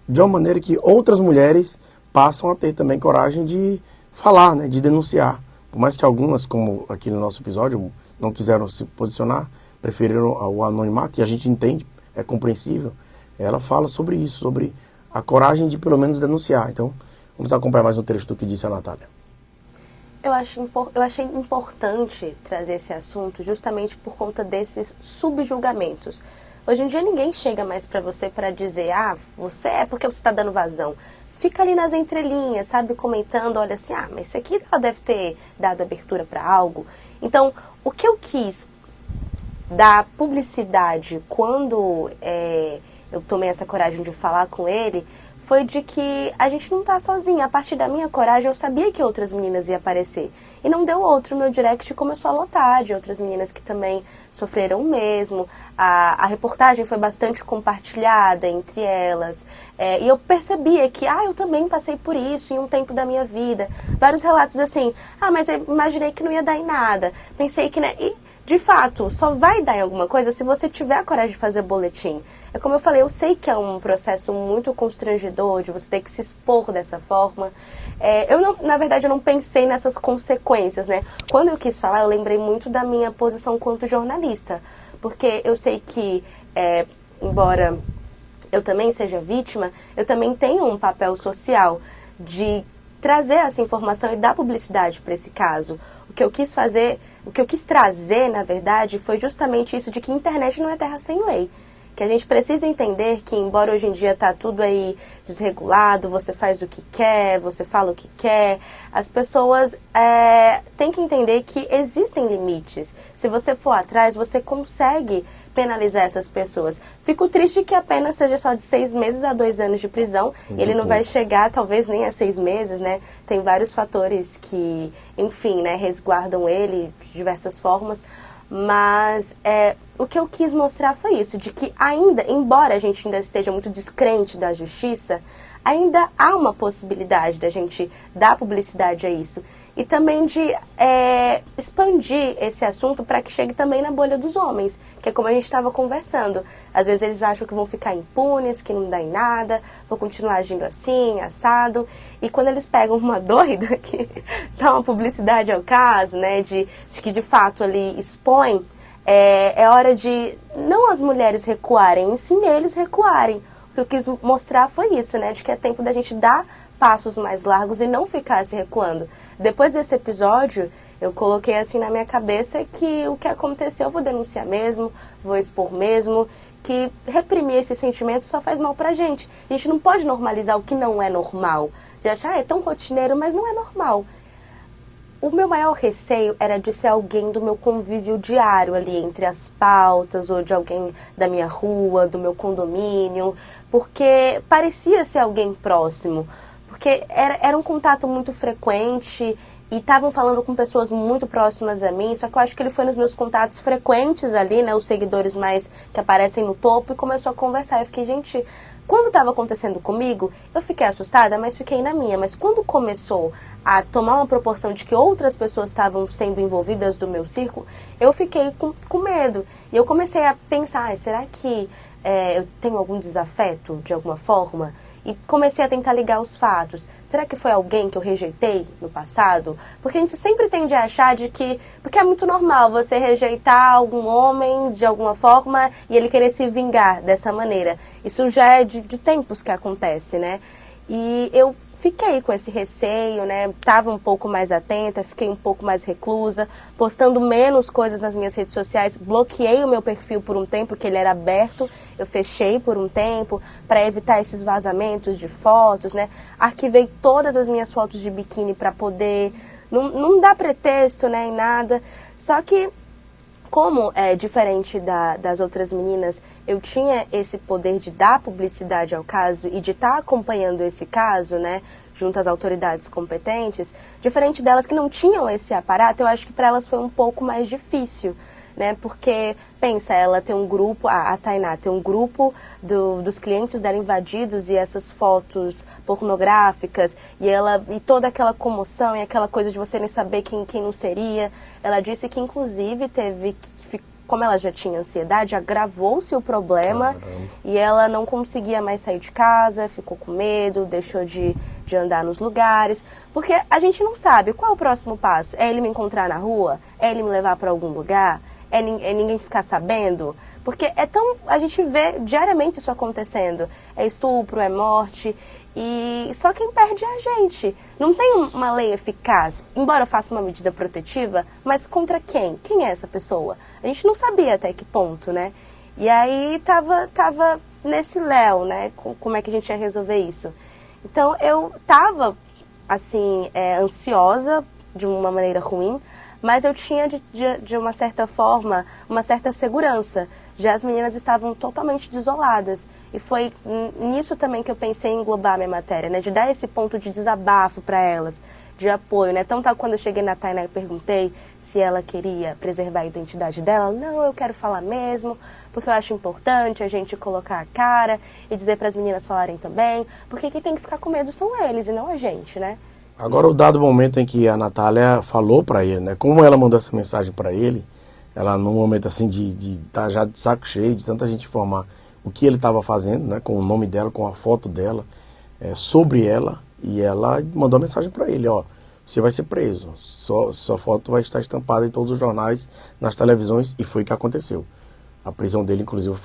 de uma maneira que outras mulheres passam a ter também coragem de falar, né, de denunciar. Por mais que algumas, como aqui no nosso episódio, não quiseram se posicionar, preferiram o anonimato, e a gente entende, é compreensível. Ela fala sobre isso, sobre a coragem de pelo menos denunciar. Então, vamos acompanhar mais um trecho do que disse a Natália. Eu achei importante trazer esse assunto justamente por conta desses subjulgamentos. Hoje em dia ninguém chega mais pra você para dizer, você é porque você está dando vazão. Fica ali nas entrelinhas, sabe, comentando, olha assim, mas isso aqui ela deve ter dado abertura para algo. Então, o que eu quis dar publicidade quando eu tomei essa coragem de falar com ele, foi de que a gente não tá sozinha. A partir da minha coragem, eu sabia que outras meninas iam aparecer. E não deu outro, meu direct começou a lotar de outras meninas que também sofreram o mesmo. A reportagem foi bastante compartilhada entre elas. E eu percebia que, eu também passei por isso em um tempo da minha vida. Vários relatos assim, mas eu imaginei que não ia dar em nada. Pensei que, né... De fato, só vai dar em alguma coisa se você tiver a coragem de fazer boletim. É como eu falei, eu sei que é um processo muito constrangedor de você ter que se expor dessa forma. Na verdade, eu não pensei nessas consequências, né? Quando eu quis falar, eu lembrei muito da minha posição quanto jornalista. Porque eu sei que, embora eu também seja vítima, eu também tenho um papel social de trazer essa informação e dar publicidade para esse caso. O que eu quis trazer, na verdade, foi justamente isso de que a internet não é terra sem lei. Que a gente precisa entender que, embora hoje em dia está tudo aí desregulado, você faz o que quer, você fala o que quer, as pessoas têm que entender que existem limites. Se você for atrás, você consegue penalizar essas pessoas. Fico triste que a pena seja só de 6 meses a 2 anos de prisão. E ele não vai chegar, talvez, nem a 6 meses, né? Tem vários fatores que, enfim, né, resguardam ele de diversas formas. Mas o que eu quis mostrar foi isso, de que ainda, embora a gente ainda esteja muito descrente da justiça, ainda há uma possibilidade da gente dar publicidade a isso. E também de expandir esse assunto para que chegue também na bolha dos homens, que é como a gente estava conversando. Às vezes eles acham que vão ficar impunes, que não dá em nada, vão continuar agindo assim, assado. E quando eles pegam uma doida que dá uma publicidade ao caso, né, de que de fato ali expõe, é hora de não as mulheres recuarem, e sim eles recuarem. O que eu quis mostrar foi isso, né, de que é tempo da gente dar passos mais largos e não ficar se recuando. Depois desse episódio, eu coloquei assim na minha cabeça que o que aconteceu eu vou denunciar mesmo, vou expor mesmo, que reprimir esse sentimento só faz mal pra gente. A gente não pode normalizar o que não é normal. De achar, é tão rotineiro, mas não é normal. O meu maior receio era de ser alguém do meu convívio diário ali, entre as pautas, ou de alguém da minha rua, do meu condomínio, porque parecia ser alguém próximo. Porque era um contato muito frequente e estavam falando com pessoas muito próximas a mim, só que eu acho que ele foi nos meus contatos frequentes ali, né, os seguidores mais que aparecem no topo, e começou a conversar. Eu fiquei, gente, quando estava acontecendo comigo, eu fiquei assustada, mas fiquei na minha. Mas quando começou a tomar uma proporção de que outras pessoas estavam sendo envolvidas do meu círculo, eu fiquei com medo. E eu comecei a pensar, será que eu tenho algum desafeto de alguma forma? E comecei a tentar ligar os fatos. Será que foi alguém que eu rejeitei no passado? Porque a gente sempre tende a achar de que... Porque é muito normal você rejeitar algum homem de alguma forma e ele querer se vingar dessa maneira. Isso já é de tempos que acontece, né? E eu fiquei com esse receio, né? Tava um pouco mais atenta, fiquei um pouco mais reclusa, postando menos coisas nas minhas redes sociais. Bloqueei o meu perfil por um tempo, porque ele era aberto. Eu fechei por um tempo para evitar esses vazamentos de fotos, né? Arquivei todas as minhas fotos de biquíni para poder... Não dá pretexto, né, em nada. Só que, como é diferente das outras meninas, eu tinha esse poder de dar publicidade ao caso e de estar acompanhando esse caso, né, junto às autoridades competentes, diferente delas que não tinham esse aparato, eu acho que para elas foi um pouco mais difícil, né, porque, pensa, ela tem um grupo, a Tainá tem um grupo dos clientes dela invadidos e essas fotos pornográficas e toda aquela comoção e aquela coisa de você nem saber quem não seria. Ela disse que, inclusive, como ela já tinha ansiedade, agravou-se o problema. E ela não conseguia mais sair de casa, ficou com medo, deixou de andar nos lugares, porque a gente não sabe qual é o próximo passo. É ele me encontrar na rua? É ele me levar para algum lugar? ninguém ficar sabendo? Porque a gente vê diariamente isso acontecendo. É estupro, é morte, e só quem perde é a gente. Não tem uma lei eficaz, embora eu faça uma medida protetiva, mas contra quem? Quem é essa pessoa? A gente não sabia até que ponto, né? E aí tava nesse léu, né? Como é que a gente ia resolver isso? Então eu tava, assim, ansiosa de uma maneira ruim, mas eu tinha, de uma certa forma, uma certa segurança. Já as meninas estavam totalmente desoladas. E foi nisso também que eu pensei em englobar a minha matéria, né? De dar esse ponto de desabafo para elas, de apoio, né? Então, quando eu cheguei na Tainá e perguntei se ela queria preservar a identidade dela, não, eu quero falar mesmo, porque eu acho importante a gente colocar a cara e dizer para as meninas falarem também, porque quem tem que ficar com medo são eles e não a gente, né? Agora, o dado momento em que a Natália falou para ele, né? Como ela mandou essa mensagem para ele, ela num momento assim de estar já de saco cheio, de tanta gente informar o que ele estava fazendo, né? Com o nome dela, com a foto dela, sobre ela, e ela mandou a mensagem para ele, ó, você vai ser preso, sua foto vai estar estampada em todos os jornais, nas televisões, e foi o que aconteceu. A prisão dele, inclusive,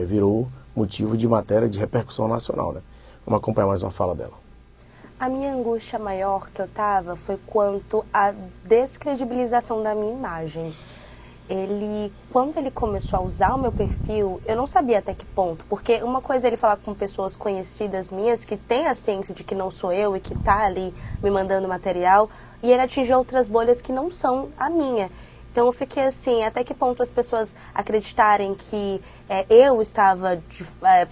virou motivo de matéria de repercussão nacional, né? Vamos acompanhar mais uma fala dela. A minha angústia maior que eu tava foi quanto à descredibilização da minha imagem. Quando ele começou a usar o meu perfil, eu não sabia até que ponto, porque uma coisa é ele falar com pessoas conhecidas minhas, que têm a ciência de que não sou eu e que tá ali me mandando material, e ele atingir outras bolhas que não são a minha. Então eu fiquei assim, até que ponto as pessoas acreditarem que eu estava,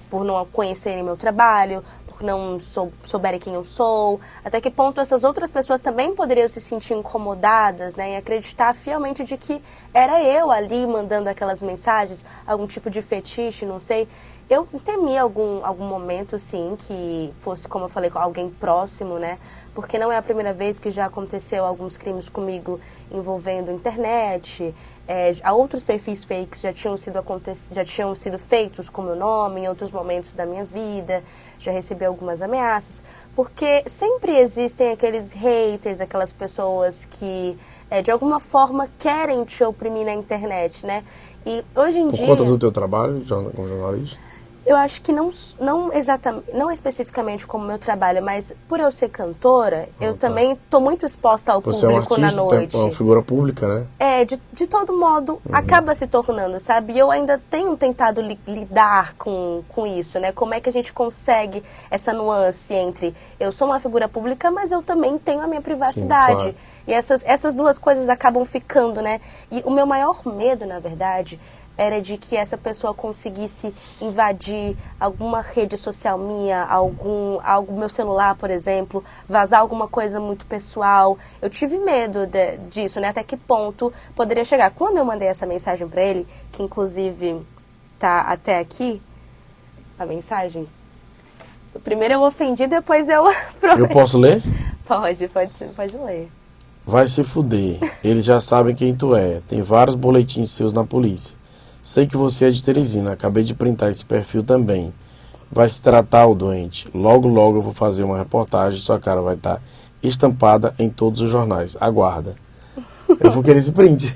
por não conhecerem meu trabalho, por não souberem quem eu sou, até que ponto essas outras pessoas também poderiam se sentir incomodadas, né, e acreditar fielmente de que era eu ali mandando aquelas mensagens, algum tipo de fetiche, não sei. Eu temi algum momento, sim, que fosse, como eu falei, com alguém próximo, né? Porque não é a primeira vez que já aconteceu alguns crimes comigo envolvendo internet. Há outros perfis fakes já tinham sido feitos com meu nome em outros momentos da minha vida. Já recebi algumas ameaças. Porque sempre existem aqueles haters, aquelas pessoas que, de alguma forma, querem te oprimir na internet, né? E hoje em dia... Por conta do teu trabalho como jornalista? Eu acho que não especificamente como meu trabalho, mas por eu ser cantora, eu também estou muito exposta ao público é um artista, na noite. É uma figura pública, né? De todo modo, acaba se tornando, sabe? E eu ainda tenho tentado lidar com isso, né? Como é que a gente consegue essa nuance entre eu sou uma figura pública, mas eu também tenho a minha privacidade. Sim, claro. E essas duas coisas acabam ficando, né? E o meu maior medo, na verdade, era de que essa pessoa conseguisse invadir alguma rede social minha, meu celular, por exemplo, vazar alguma coisa muito pessoal. Eu tive medo disso, né? Até que ponto poderia chegar. Quando eu mandei essa mensagem para ele, que inclusive tá até aqui, a mensagem, primeiro eu ofendi, depois eu... Eu posso ler? Pode ler. Vai se fuder. Eles já sabem quem tu é. Tem vários boletins seus na polícia. Sei que você é de Teresina, acabei de printar esse perfil também. Vai se tratar o doente. Logo, logo eu vou fazer uma reportagem, sua cara vai estar estampada em todos os jornais. Aguarda. Eu vou querer esse print.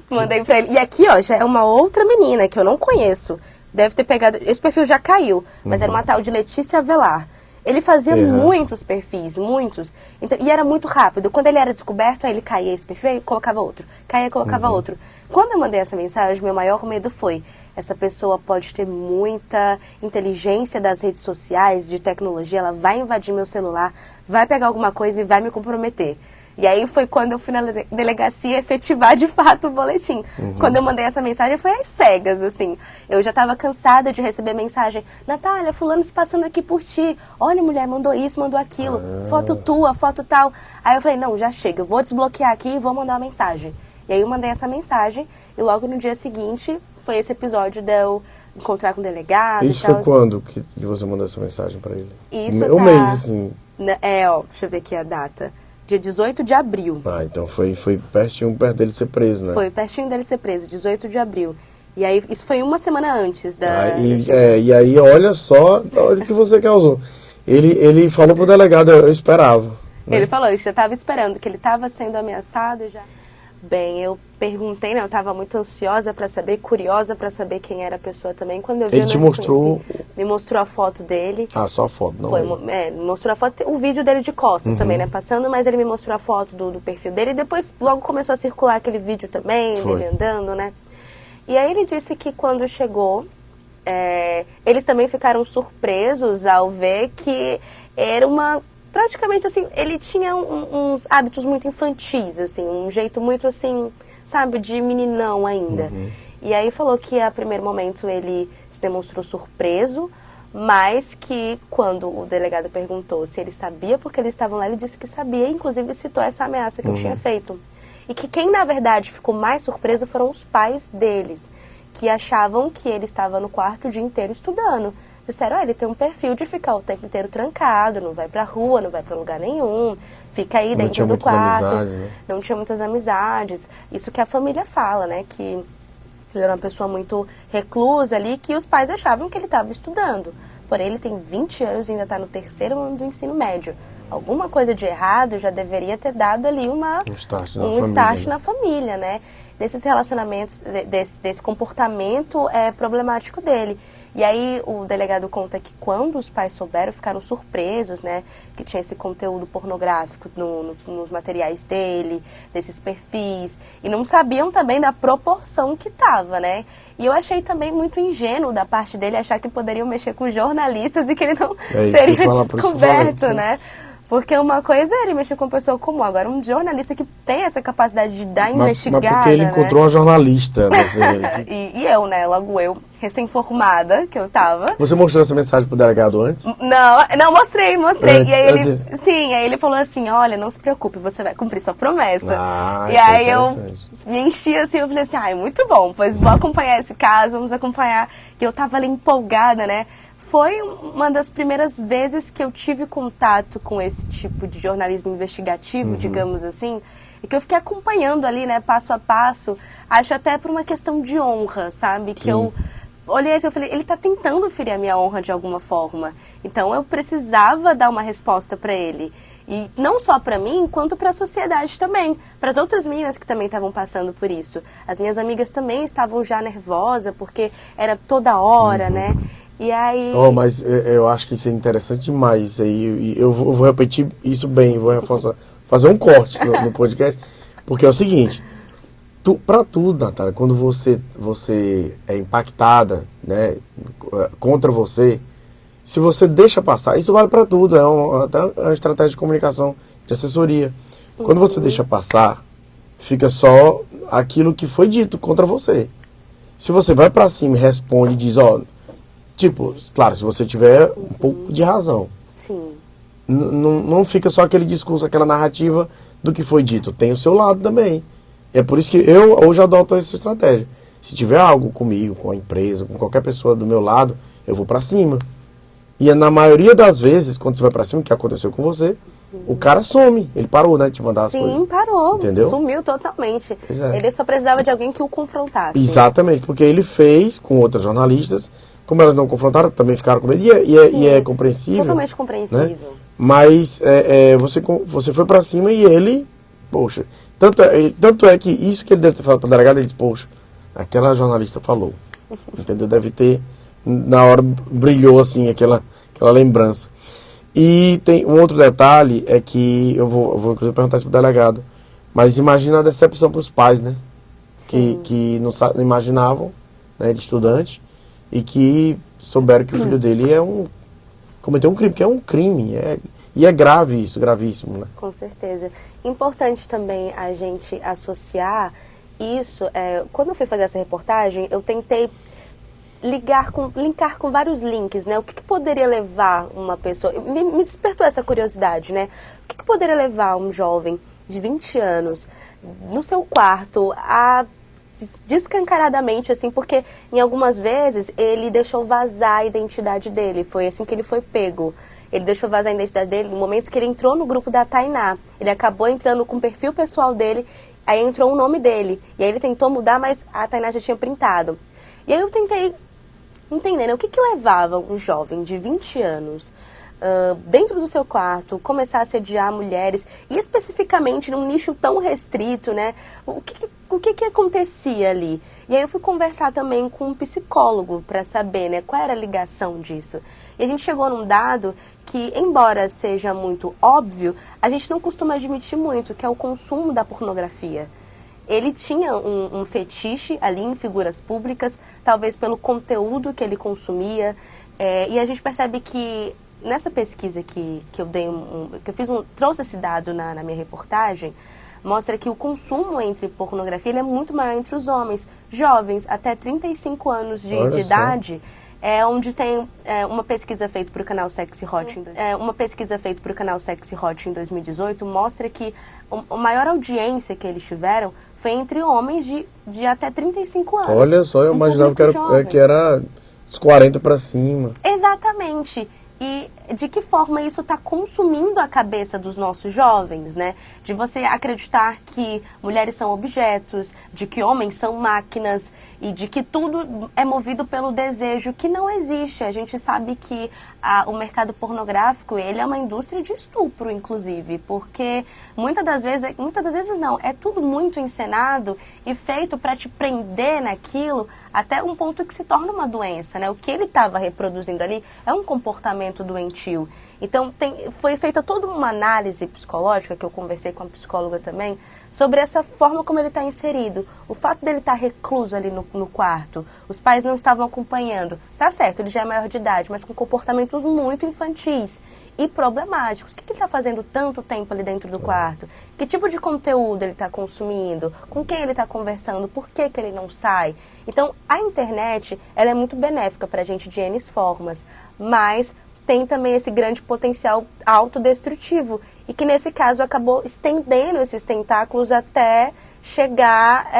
Mandei pra ele. E aqui, ó, já é uma outra menina que eu não conheço. Deve ter pegado... Esse perfil já caiu, mas era uma tal de Letícia Avelar. Ele fazia muitos perfis, muitos. Então, e era muito rápido. Quando ele era descoberto, aí ele caía esse perfil e colocava outro. Caía e colocava outro. Quando eu mandei essa mensagem, meu maior medo foi: essa pessoa pode ter muita inteligência das redes sociais, de tecnologia, ela vai invadir meu celular, vai pegar alguma coisa e vai me comprometer. E aí foi quando eu fui na delegacia efetivar de fato o boletim. Quando eu mandei essa mensagem foi às cegas, assim. Eu já estava cansada de receber mensagem: Natália, fulano se passando aqui por ti. Olha, mulher, mandou isso, mandou aquilo. Foto tua, foto tal. Aí eu falei: não, já chega, eu vou desbloquear aqui e vou mandar uma mensagem. E aí eu mandei essa mensagem e logo no dia seguinte foi esse episódio de eu encontrar com o delegado. Isso foi quando que você mandou essa mensagem para ele? Isso um mês, assim. Ó, deixa eu ver aqui a data. Dia 18 de abril. Ah, então foi perto dele ser preso, né? Foi pertinho dele ser preso, 18 de abril. E aí, isso foi uma semana antes da... E aí, olha só, olha o que você causou. Ele falou pro delegado, eu esperava. Né? Ele falou, eu já estava esperando, que ele estava sendo ameaçado já. Bem, eu perguntei, né? Eu estava muito ansiosa para saber, curiosa para saber quem era a pessoa também. Quando eu vi, Ele te mostrou... Me mostrou a foto dele. Ah, só a foto, não me mostrou a foto, o vídeo dele de costas também, né? Passando, mas ele me mostrou a foto do perfil dele. E depois, logo começou a circular aquele vídeo também, dele andando, né? E aí ele disse que quando chegou, eles também ficaram surpresos ao ver que era uma... Praticamente, assim, ele tinha uns hábitos muito infantis, assim, um jeito muito, assim, sabe, de meninão ainda. E aí falou que, a primeiro momento, ele se demonstrou surpreso, mas que, quando o delegado perguntou se ele sabia porque eles estavam lá, ele disse que sabia, inclusive citou essa ameaça que eu tinha feito. E que quem, na verdade, ficou mais surpreso foram os pais deles, que achavam que ele estava no quarto o dia inteiro estudando. Disseram, ele tem um perfil de ficar o tempo inteiro trancado, não vai pra rua, não vai pra lugar nenhum, fica aí dentro do quarto. Não tinha muitas amizades. Isso que a família fala, né? Que ele era uma pessoa muito reclusa ali, que os pais achavam que ele estava estudando. Porém, ele tem 20 anos e ainda está no 3º ano do ensino médio. Alguma coisa de errado já deveria ter dado ali um start na família, né? Desses relacionamentos, desse comportamento problemático dele. E aí o delegado conta que quando os pais souberam, ficaram surpresos, né? Que tinha esse conteúdo pornográfico nos materiais dele, desses perfis. E não sabiam também da proporção que tava, né? E eu achei também muito ingênuo da parte dele achar que poderiam mexer com jornalistas e que ele não seria descoberto, né? Porque uma coisa é ele mexer com uma pessoa comum, agora um jornalista que tem essa capacidade de dar investigada, mas porque ele encontrou uma jornalista. E eu, né, logo eu, recém-formada, que eu tava. Você mostrou essa mensagem pro delegado antes? Não, mostrei. Antes, e aí aí ele falou assim, olha, não se preocupe, você vai cumprir sua promessa. E aí eu me enchi assim, eu falei assim, muito bom, pois vou acompanhar esse caso, vamos acompanhar. E eu tava ali empolgada, né? Foi uma das primeiras vezes que eu tive contato com esse tipo de jornalismo investigativo, digamos assim, e que eu fiquei acompanhando ali, né, passo a passo, acho até por uma questão de honra, sabe? Que eu olhei assim, eu falei, ele tá tentando ferir a minha honra de alguma forma, então eu precisava dar uma resposta para ele. E não só para mim, quanto para a sociedade também, para as outras meninas que também estavam passando por isso. As minhas amigas também estavam já nervosas, porque era toda hora, né? E aí... mas eu acho que isso é interessante demais. Eu vou repetir isso bem, vou reforçar, fazer um corte no podcast, porque é o seguinte, pra tudo, Natália, quando você é impactada, né, contra você, se você deixa passar, isso vale para tudo, até uma estratégia de comunicação, de assessoria. Quando você deixa passar, fica só aquilo que foi dito contra você. Se você vai para cima e responde e diz, tipo, claro, se você tiver um pouco de razão. Sim. Não fica só aquele discurso, aquela narrativa do que foi dito. Tem o seu lado também. É por isso que eu hoje adoto essa estratégia. Se tiver algo comigo, com a empresa, com qualquer pessoa do meu lado, eu vou pra cima. E na maioria das vezes, quando você vai pra cima, o que aconteceu com você, o cara some. Ele parou, né, de mandar as coisas. Sim, parou. Entendeu? Sumiu totalmente. Ele só precisava de alguém que o confrontasse. Exatamente, porque ele fez com outras jornalistas. Como elas não confrontaram, também ficaram com medo. E é compreensível. Totalmente compreensível. Né? Mas você foi pra cima e ele, poxa. Tanto é que isso que ele deve ter falado pro delegado, ele disse, poxa, aquela jornalista falou. Entendeu? Deve ter, na hora, brilhou assim aquela lembrança. E tem um outro detalhe, é que eu vou inclusive perguntar isso pro delegado, mas imagina a decepção pros pais, né? Que não imaginavam, né, de estudante, e que souberam que o filho dele cometeu um crime, que é um crime, e é grave isso, gravíssimo, né? Com certeza. Importante também a gente associar isso, quando eu fui fazer essa reportagem, eu tentei linkar com vários links, né? O que poderia levar uma pessoa... Me despertou essa curiosidade, né? O que poderia levar um jovem de 20 anos no seu quarto a descancaradamente, assim, porque em algumas vezes ele deixou vazar a identidade dele, foi assim que ele foi pego. Ele deixou vazar a identidade dele no momento que ele entrou no grupo da Tainá. Ele acabou entrando com o perfil pessoal dele, aí entrou o nome dele. E aí ele tentou mudar, mas a Tainá já tinha printado. E aí eu tentei entender, né, o que levava um jovem de 20 anos dentro do seu quarto, começar a assediar mulheres, e especificamente num nicho tão restrito, né? O que acontecia ali? E aí eu fui conversar também com um psicólogo para saber, né, qual era a ligação disso. E a gente chegou num dado que, embora seja muito óbvio, a gente não costuma admitir muito, que é o consumo da pornografia. Ele tinha um fetiche ali em figuras públicas, talvez pelo conteúdo que ele consumia, e a gente percebe que nessa pesquisa que eu dei trouxe esse dado na minha reportagem, mostra que o consumo entre pornografia ele é muito maior entre os homens jovens, até 35 anos de idade. Onde tem uma pesquisa feita para o canal Sexy Hot em 2018 mostra que a maior audiência que eles tiveram foi entre homens de até 35 anos. Olha só, eu imaginava que era dos 40 para cima. Exatamente. E de que forma isso está consumindo a cabeça dos nossos jovens, né? De você acreditar que mulheres são objetos, de que homens são máquinas e de que tudo é movido pelo desejo, que não existe. A gente sabe que o mercado pornográfico, ele é uma indústria de estupro, inclusive, porque muitas das vezes não, é tudo muito encenado e feito para te prender naquilo até um ponto que se torna uma doença, né? O que ele estava reproduzindo ali é um comportamento doentio. Então, foi feita toda uma análise psicológica, que eu conversei com a psicóloga também, sobre essa forma como ele está inserido. O fato dele estar recluso ali no quarto, os pais não estavam acompanhando. Tá certo, ele já é maior de idade, mas com comportamentos muito infantis e problemáticos. O que ele está fazendo tanto tempo ali dentro do quarto? Que tipo de conteúdo ele está consumindo? Com quem ele está conversando? Por que ele não sai? Então, a internet, ela é muito benéfica para a gente de N formas, mas tem também esse grande potencial autodestrutivo e que nesse caso acabou estendendo esses tentáculos até chegar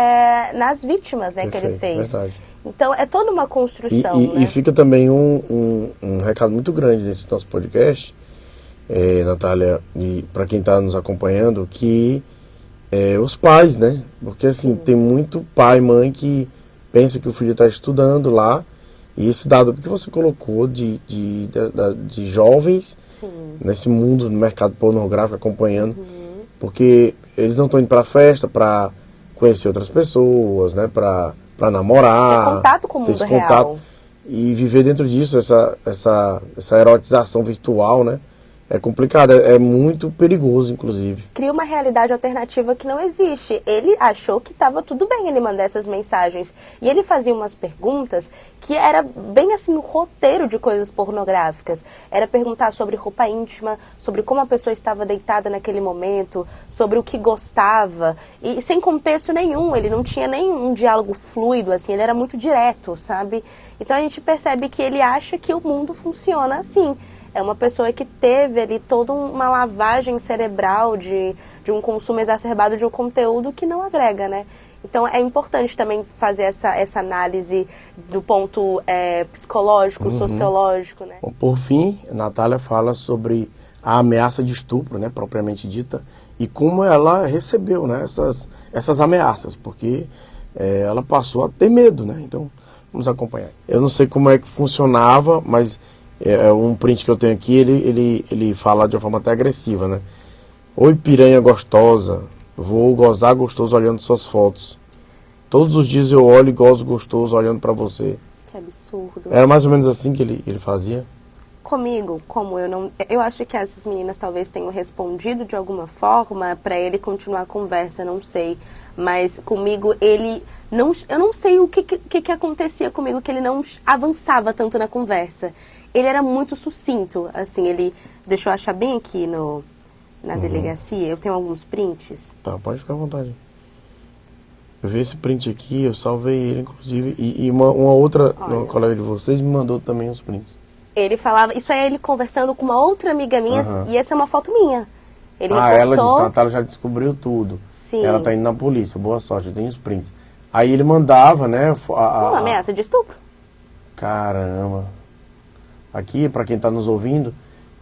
nas vítimas, né, que ele fez. Verdade. Então é toda uma construção. Né? E fica também um recado muito grande nesse nosso podcast, Natália, e para quem está nos acompanhando, que os pais, né? Porque assim, tem muito pai e mãe que pensa que o filho está estudando lá. E esse dado que você colocou de jovens nesse mundo, no mercado pornográfico, acompanhando, porque eles não estão indo para festa para conhecer outras pessoas, né, para namorar. Ter contato com o mundo real. E viver dentro disso, essa erotização virtual, né? É complicado, é muito perigoso, inclusive. Cria uma realidade alternativa que não existe. Ele achou que estava tudo bem ele mandar essas mensagens. E ele fazia umas perguntas que era bem assim, um roteiro de coisas pornográficas. Era perguntar sobre roupa íntima, sobre como a pessoa estava deitada naquele momento, sobre o que gostava. E sem contexto nenhum, ele não tinha nenhum diálogo fluido, assim, ele era muito direto, sabe? Então a gente percebe que ele acha que o mundo funciona assim. É uma pessoa que teve ali toda uma lavagem cerebral de um consumo exacerbado de um conteúdo que não agrega, né? Então é importante também fazer essa análise do ponto psicológico, sociológico, né? Bom, por fim, a Natália fala sobre a ameaça de estupro, né, propriamente dita, e como ela recebeu, né, essas ameaças, porque ela passou a ter medo, né? Então, vamos acompanhar. Eu não sei como é que funcionava, mas um print que eu tenho aqui, ele fala de uma forma até agressiva, né? Oi, piranha gostosa, vou gozar gostoso olhando suas fotos. Todos os dias eu olho e gozo gostoso olhando pra você. Que absurdo. Era mais ou menos assim que ele fazia? Comigo, como eu acho que essas meninas talvez tenham respondido de alguma forma para ele continuar a conversa, não sei. Mas comigo eu não sei o que acontecia comigo, que ele não avançava tanto na conversa. Ele era muito sucinto, assim, deixa eu achar bem aqui na delegacia, eu tenho alguns prints. Tá, pode ficar à vontade. Eu vi esse print aqui, eu salvei ele, inclusive, e uma outra colega de vocês me mandou também os prints. Ele falava, isso é ele conversando com uma outra amiga minha, e essa é uma foto minha. Ele reportou... ela disse, Natália já descobriu tudo. Sim. Ela tá indo na polícia, boa sorte, eu tenho os prints. Aí ele mandava, né? Uma ameaça de estupro. Caramba. Aqui, para quem está nos ouvindo,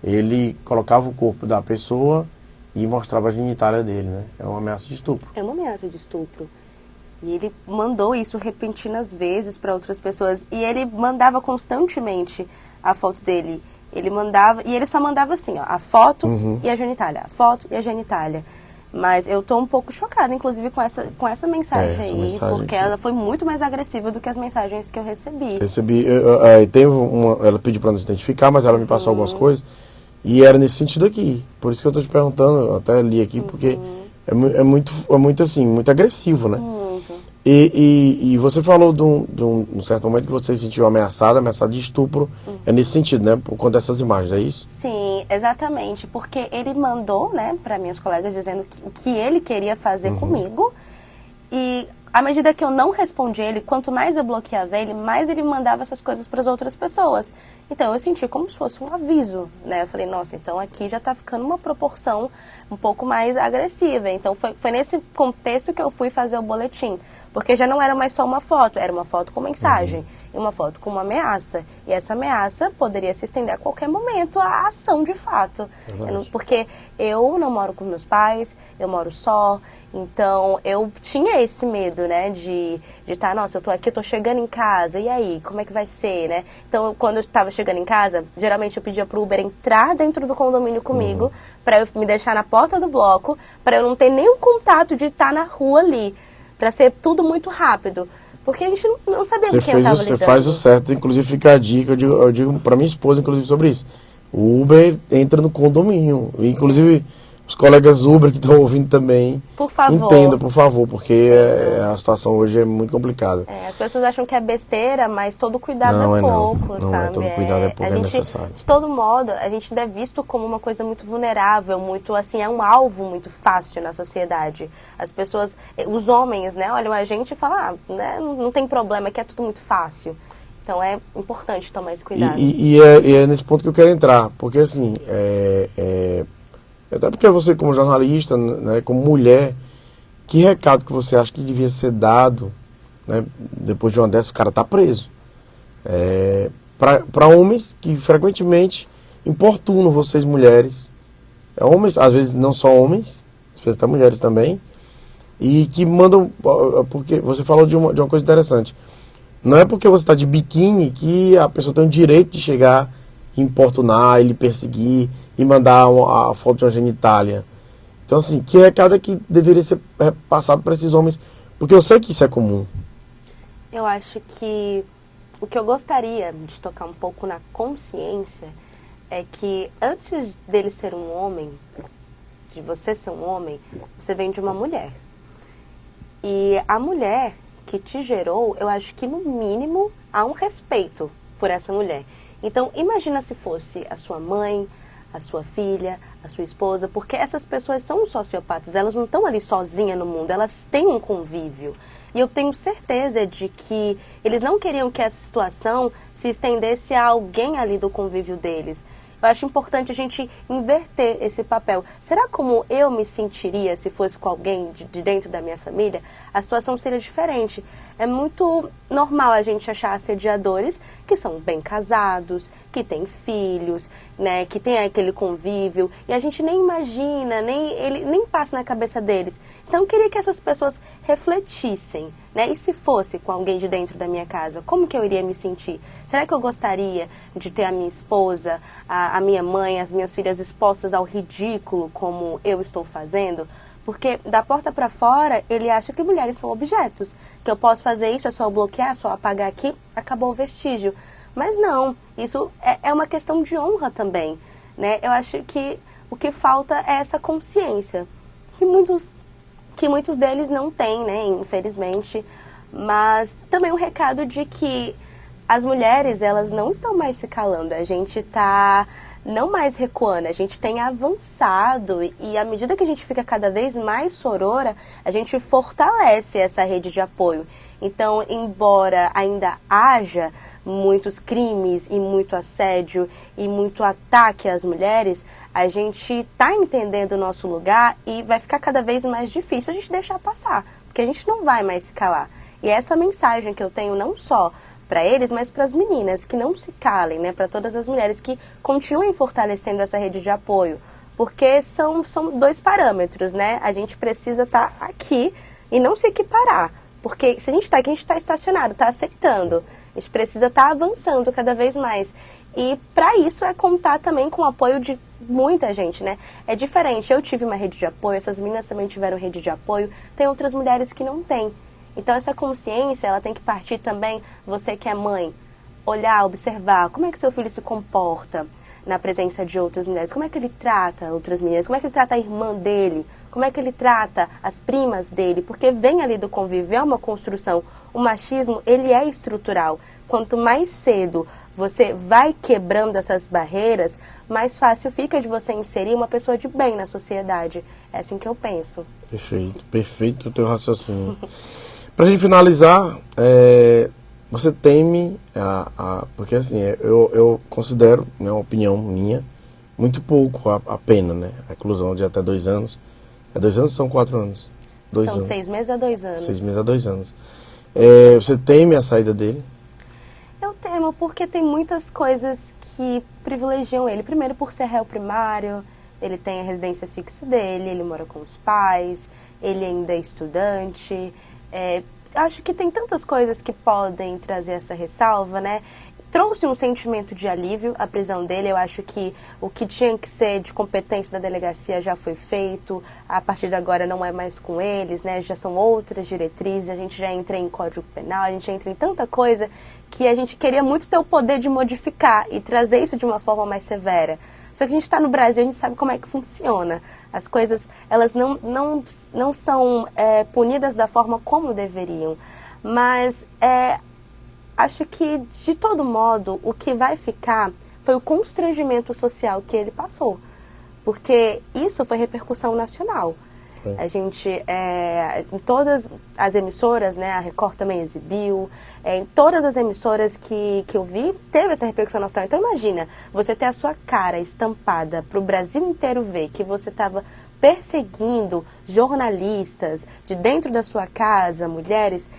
ele colocava o corpo da pessoa e mostrava a genitália dele, né? É uma ameaça de estupro. É uma ameaça de estupro. E ele mandou isso repentinas vezes para outras pessoas. E ele mandava constantemente a foto dele Ele mandava, e ele só mandava assim, ó, a foto e a genitália, a foto e a genitália. Mas eu tô um pouco chocada, inclusive, com essa mensagem aí, mensagem porque ela foi muito mais agressiva do que as mensagens que eu recebi. Ela pediu para não se identificar, mas ela me passou algumas coisas, e era nesse sentido aqui. Por isso que eu tô te perguntando, eu até li aqui, porque é muito assim, muito agressivo, né? Muito. E você falou de um certo momento que você se sentiu ameaçada de estupro, é nesse sentido, né? Por conta dessas imagens, é isso? Sim, exatamente, porque ele mandou, né, para minhas colegas dizendo o que ele queria fazer comigo, e à medida que eu não respondia ele, quanto mais eu bloqueava ele, mais ele mandava essas coisas para as outras pessoas. Então eu senti como se fosse um aviso, né? Eu falei, nossa, então aqui já tá ficando uma proporção um pouco mais agressiva. Então foi nesse contexto que eu fui fazer o boletim, porque já não era mais só uma foto, era uma foto com mensagem e uma foto com uma ameaça. E essa ameaça poderia se estender a qualquer momento à ação de fato. Porque eu não moro com meus pais, eu moro só, então eu tinha esse medo, né, de estar, nossa, eu tô aqui, eu tô chegando em casa, e aí, como é que vai ser, né? Então, quando eu estava chegando em casa, geralmente eu pedia pro Uber entrar dentro do condomínio comigo, para eu me deixar na porta do bloco, para eu não ter nenhum contato de estar na rua ali, para ser tudo muito rápido. Porque a gente não sabia com quem eu estava lidando. Você faz o certo, inclusive fica a dica, eu digo para minha esposa, inclusive, sobre isso. O Uber entra no condomínio, inclusive os colegas Uber que estão ouvindo também, por favor, entendam, por favor, porque a situação hoje é muito complicada. As pessoas acham que é besteira, mas todo cuidado é pouco, sabe? Todo cuidado é pouco, é necessário. De todo modo, a gente é visto como uma coisa muito vulnerável, muito assim, é um alvo muito fácil na sociedade. As pessoas, os homens, né, olham a gente e falam, né, não tem problema, que é tudo muito fácil. Então é importante tomar esse cuidado. E é nesse ponto que eu quero entrar, porque assim, até porque você como jornalista, né, como mulher, que recado que você acha que devia ser dado, né, depois de uma dessas, o cara tá preso, para homens que frequentemente importunam vocês mulheres, homens, às vezes não só homens, às vezes até mulheres também, e que mandam, porque você falou de uma coisa interessante, não é porque você está de biquíni que a pessoa tem o direito de chegar e importunar, ele perseguir e mandar a foto de uma genitália. Então, assim, que recado é que deveria ser passado para esses homens? Porque eu sei que isso é comum. Eu acho que o que eu gostaria de tocar um pouco na consciência é que antes dele ser um homem, de você ser um homem, você vem de uma mulher. E a mulher que te gerou, eu acho que no mínimo há um respeito por essa mulher. Então, imagina se fosse a sua mãe, a sua filha, a sua esposa, porque essas pessoas são sociopatas, elas não estão ali sozinhas no mundo, elas têm um convívio. E eu tenho certeza de que eles não queriam que essa situação se estendesse a alguém ali do convívio deles. Eu acho importante a gente inverter esse papel. Será como eu me sentiria se fosse com alguém de dentro da minha família? A situação seria diferente. É muito normal a gente achar assediadores que são bem casados, que têm filhos, né, que tem aquele convívio, e a gente nem imagina, nem passa na cabeça deles. Então eu queria que essas pessoas refletissem, né? E se fosse com alguém de dentro da minha casa, como que eu iria me sentir? Será que eu gostaria de ter a minha esposa, a minha mãe, as minhas filhas expostas ao ridículo como eu estou fazendo? Porque da porta para fora, ele acha que mulheres são objetos. Que eu posso fazer isso, é só bloquear, é só apagar aqui, acabou o vestígio. Mas não, isso é uma questão de honra também, né? Eu acho que o que falta é essa consciência, que muitos deles não têm, né, infelizmente. Mas também um recado de que as mulheres, elas não estão mais se calando, a gente está não mais recuando, a gente tem avançado e à medida que a gente fica cada vez mais sorora, a gente fortalece essa rede de apoio. Então, embora ainda haja muitos crimes e muito assédio e muito ataque às mulheres, a gente está entendendo o nosso lugar e vai ficar cada vez mais difícil a gente deixar passar, porque a gente não vai mais se calar. E essa mensagem que eu tenho não só para eles, mas para as meninas, que não se calem, né? Para todas as mulheres que continuem fortalecendo essa rede de apoio, porque são dois parâmetros, né? A gente precisa estar aqui e não se equiparar, porque se a gente está aqui, a gente está estacionado, está aceitando. A gente precisa estar avançando cada vez mais. E para isso é contar também com o apoio de muita gente, né? É diferente, eu tive uma rede de apoio, essas meninas também tiveram rede de apoio, tem outras mulheres que não têm. Então essa consciência, ela tem que partir também, você que é mãe, olhar, observar, como é que seu filho se comporta na presença de outras mulheres, como é que ele trata outras mulheres, como é que ele trata a irmã dele, como é que ele trata as primas dele, porque vem ali do convívio, é uma construção. O machismo, ele é estrutural. Quanto mais cedo você vai quebrando essas barreiras, mais fácil fica de você inserir uma pessoa de bem na sociedade. É assim que eu penso. Perfeito o teu raciocínio. Pra gente finalizar, você teme, porque assim, eu considero, né, uma opinião minha, muito pouco a pena, né? A reclusão de até 2 anos. É 2 anos ou são 4 anos? São 6 meses a 2 anos. 6 meses a 2 anos. Você teme a saída dele? Eu temo porque tem muitas coisas que privilegiam ele. Primeiro, por ser réu primário, ele tem a residência fixa dele, ele mora com os pais, ele ainda é estudante. Acho que tem tantas coisas que podem trazer essa ressalva, né? Trouxe um sentimento de alívio a prisão dele. Eu acho que o que tinha que ser de competência da delegacia já foi feito. A partir de agora não é mais com eles, né? Já são outras diretrizes. A gente já entra em Código Penal, a gente entra em tanta coisa que a gente queria muito ter o poder de modificar e trazer isso de uma forma mais severa. Só que a gente está no Brasil, a gente sabe como é que funciona. As coisas, elas não são punidas da forma como deveriam. Mas acho que, de todo modo, o que vai ficar foi o constrangimento social que ele passou. Porque isso foi repercussão nacional. A gente, em todas as emissoras, né, a Record também exibiu, em todas as emissoras que eu vi, teve essa repercussão nacional. Então imagina, você ter a sua cara estampada para o Brasil inteiro ver que você estava perseguindo jornalistas de dentro da sua casa, mulheres,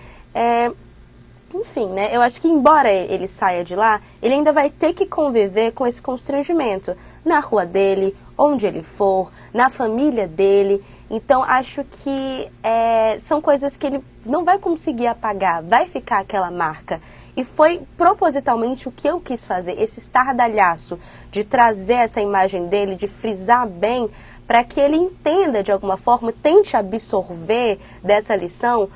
enfim, né, eu acho que embora ele saia de lá, ele ainda vai ter que conviver com esse constrangimento na rua dele, onde ele for, na família dele. Então, acho que são coisas que ele não vai conseguir apagar, vai ficar aquela marca. E foi propositalmente o que eu quis fazer, esse estardalhaço de trazer essa imagem dele, de frisar bem, para que ele entenda de alguma forma, tente absorver dessa lição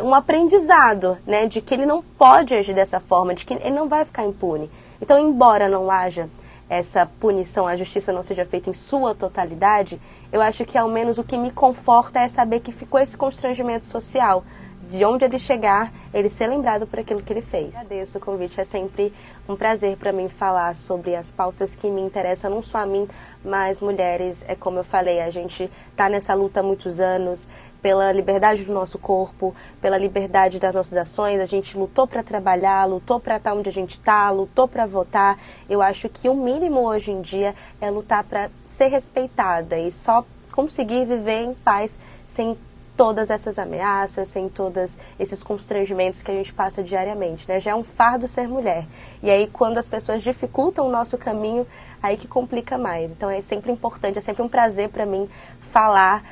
um aprendizado, né, de que ele não pode agir dessa forma, de que ele não vai ficar impune. Então, embora não haja essa punição, a justiça não seja feita em sua totalidade, eu acho que ao menos o que me conforta é saber que ficou esse constrangimento social, de onde ele chegar, ele ser lembrado por aquilo que ele fez. Agradeço o convite, é sempre um prazer para mim falar sobre as pautas que me interessam, não só a mim, mas mulheres. É como eu falei, a gente está nessa luta há muitos anos pela liberdade do nosso corpo, pela liberdade das nossas ações. A gente lutou para trabalhar, lutou para estar onde a gente está, lutou para votar. Eu acho que o mínimo hoje em dia é lutar para ser respeitada e só conseguir viver em paz sem todas essas ameaças, sem todos esses constrangimentos que a gente passa diariamente, né? Já é um fardo ser mulher. E aí, quando as pessoas dificultam o nosso caminho, aí que complica mais. Então, é sempre importante, é sempre um prazer para mim falar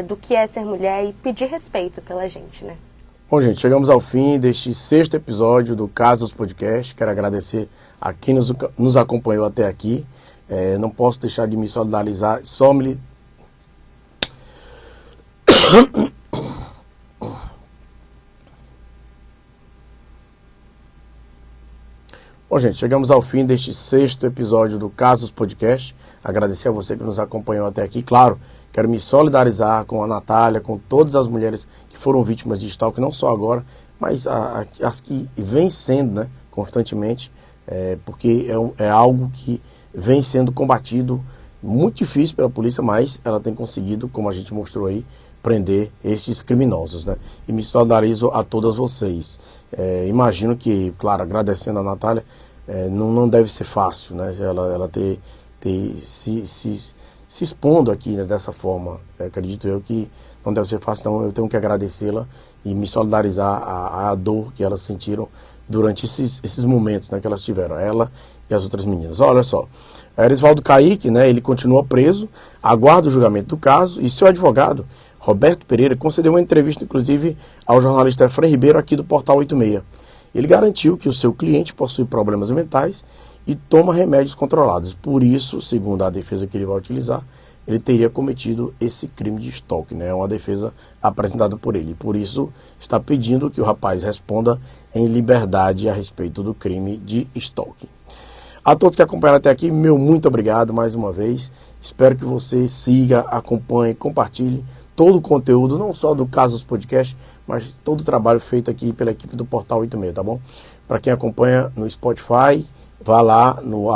do que é ser mulher e pedir respeito pela gente, né? Bom, gente, chegamos ao fim deste 6º episódio do Casos Podcast. Quero agradecer a quem nos acompanhou até aqui. Não posso deixar de me solidarizar, Bom, gente, chegamos ao fim deste 6º episódio do Casos Podcast. Agradecer a você que nos acompanhou até aqui. Claro, quero me solidarizar com a Natália, com todas as mulheres que foram vítimas de stalking, não só agora, mas as que vêm sendo, né, constantemente, porque é algo que vem sendo combatido, muito difícil pela polícia, mas ela tem conseguido, como a gente mostrou aí, prender estes criminosos, né? E me solidarizo a todas vocês. Imagino que, claro, agradecendo a Natália, não deve ser fácil, né? Ela ter se expondo aqui, né, dessa forma. Acredito eu que não deve ser fácil, então eu tenho que agradecê-la e me solidarizar a dor que elas sentiram durante esses momentos, né, que elas tiveram, ela e as outras meninas. Olha só, Erisvaldo Caíque, né, ele continua preso, aguarda o julgamento do caso e seu advogado, Roberto Pereira, concedeu uma entrevista, inclusive, ao jornalista Efraim Ribeiro, aqui do Portal 86. Ele garantiu que o seu cliente possui problemas mentais e toma remédios controlados. Por isso, segundo a defesa que ele vai utilizar, ele teria cometido esse crime de stalking, né? É uma defesa apresentada por ele. Por isso, está pedindo que o rapaz responda em liberdade a respeito do crime de stalking. A todos que acompanharam até aqui, meu muito obrigado mais uma vez. Espero que você siga, acompanhe, compartilhe todo o conteúdo, não só do Casos Podcast, mas todo o trabalho feito aqui pela equipe do Portal 86, tá bom? Para quem acompanha no Spotify, vá lá no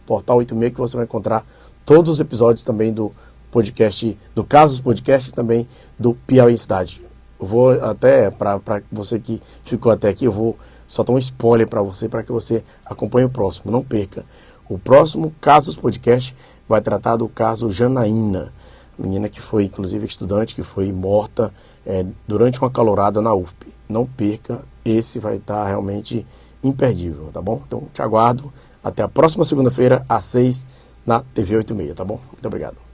@Portal 86 que você vai encontrar todos os episódios também do podcast, do Casos Podcast e também do Piauí em Cidade. Eu vou até, para você que ficou até aqui, eu vou soltar um spoiler para que você acompanhe o próximo. Não perca. O próximo Casos Podcast vai tratar do caso Janaína, menina que foi, inclusive, estudante, que foi morta durante uma calorada na UFP. Não perca, esse vai estar realmente imperdível, tá bom? Então, te aguardo. Até a próxima segunda-feira, às 6h, na TV 86, tá bom? Muito obrigado.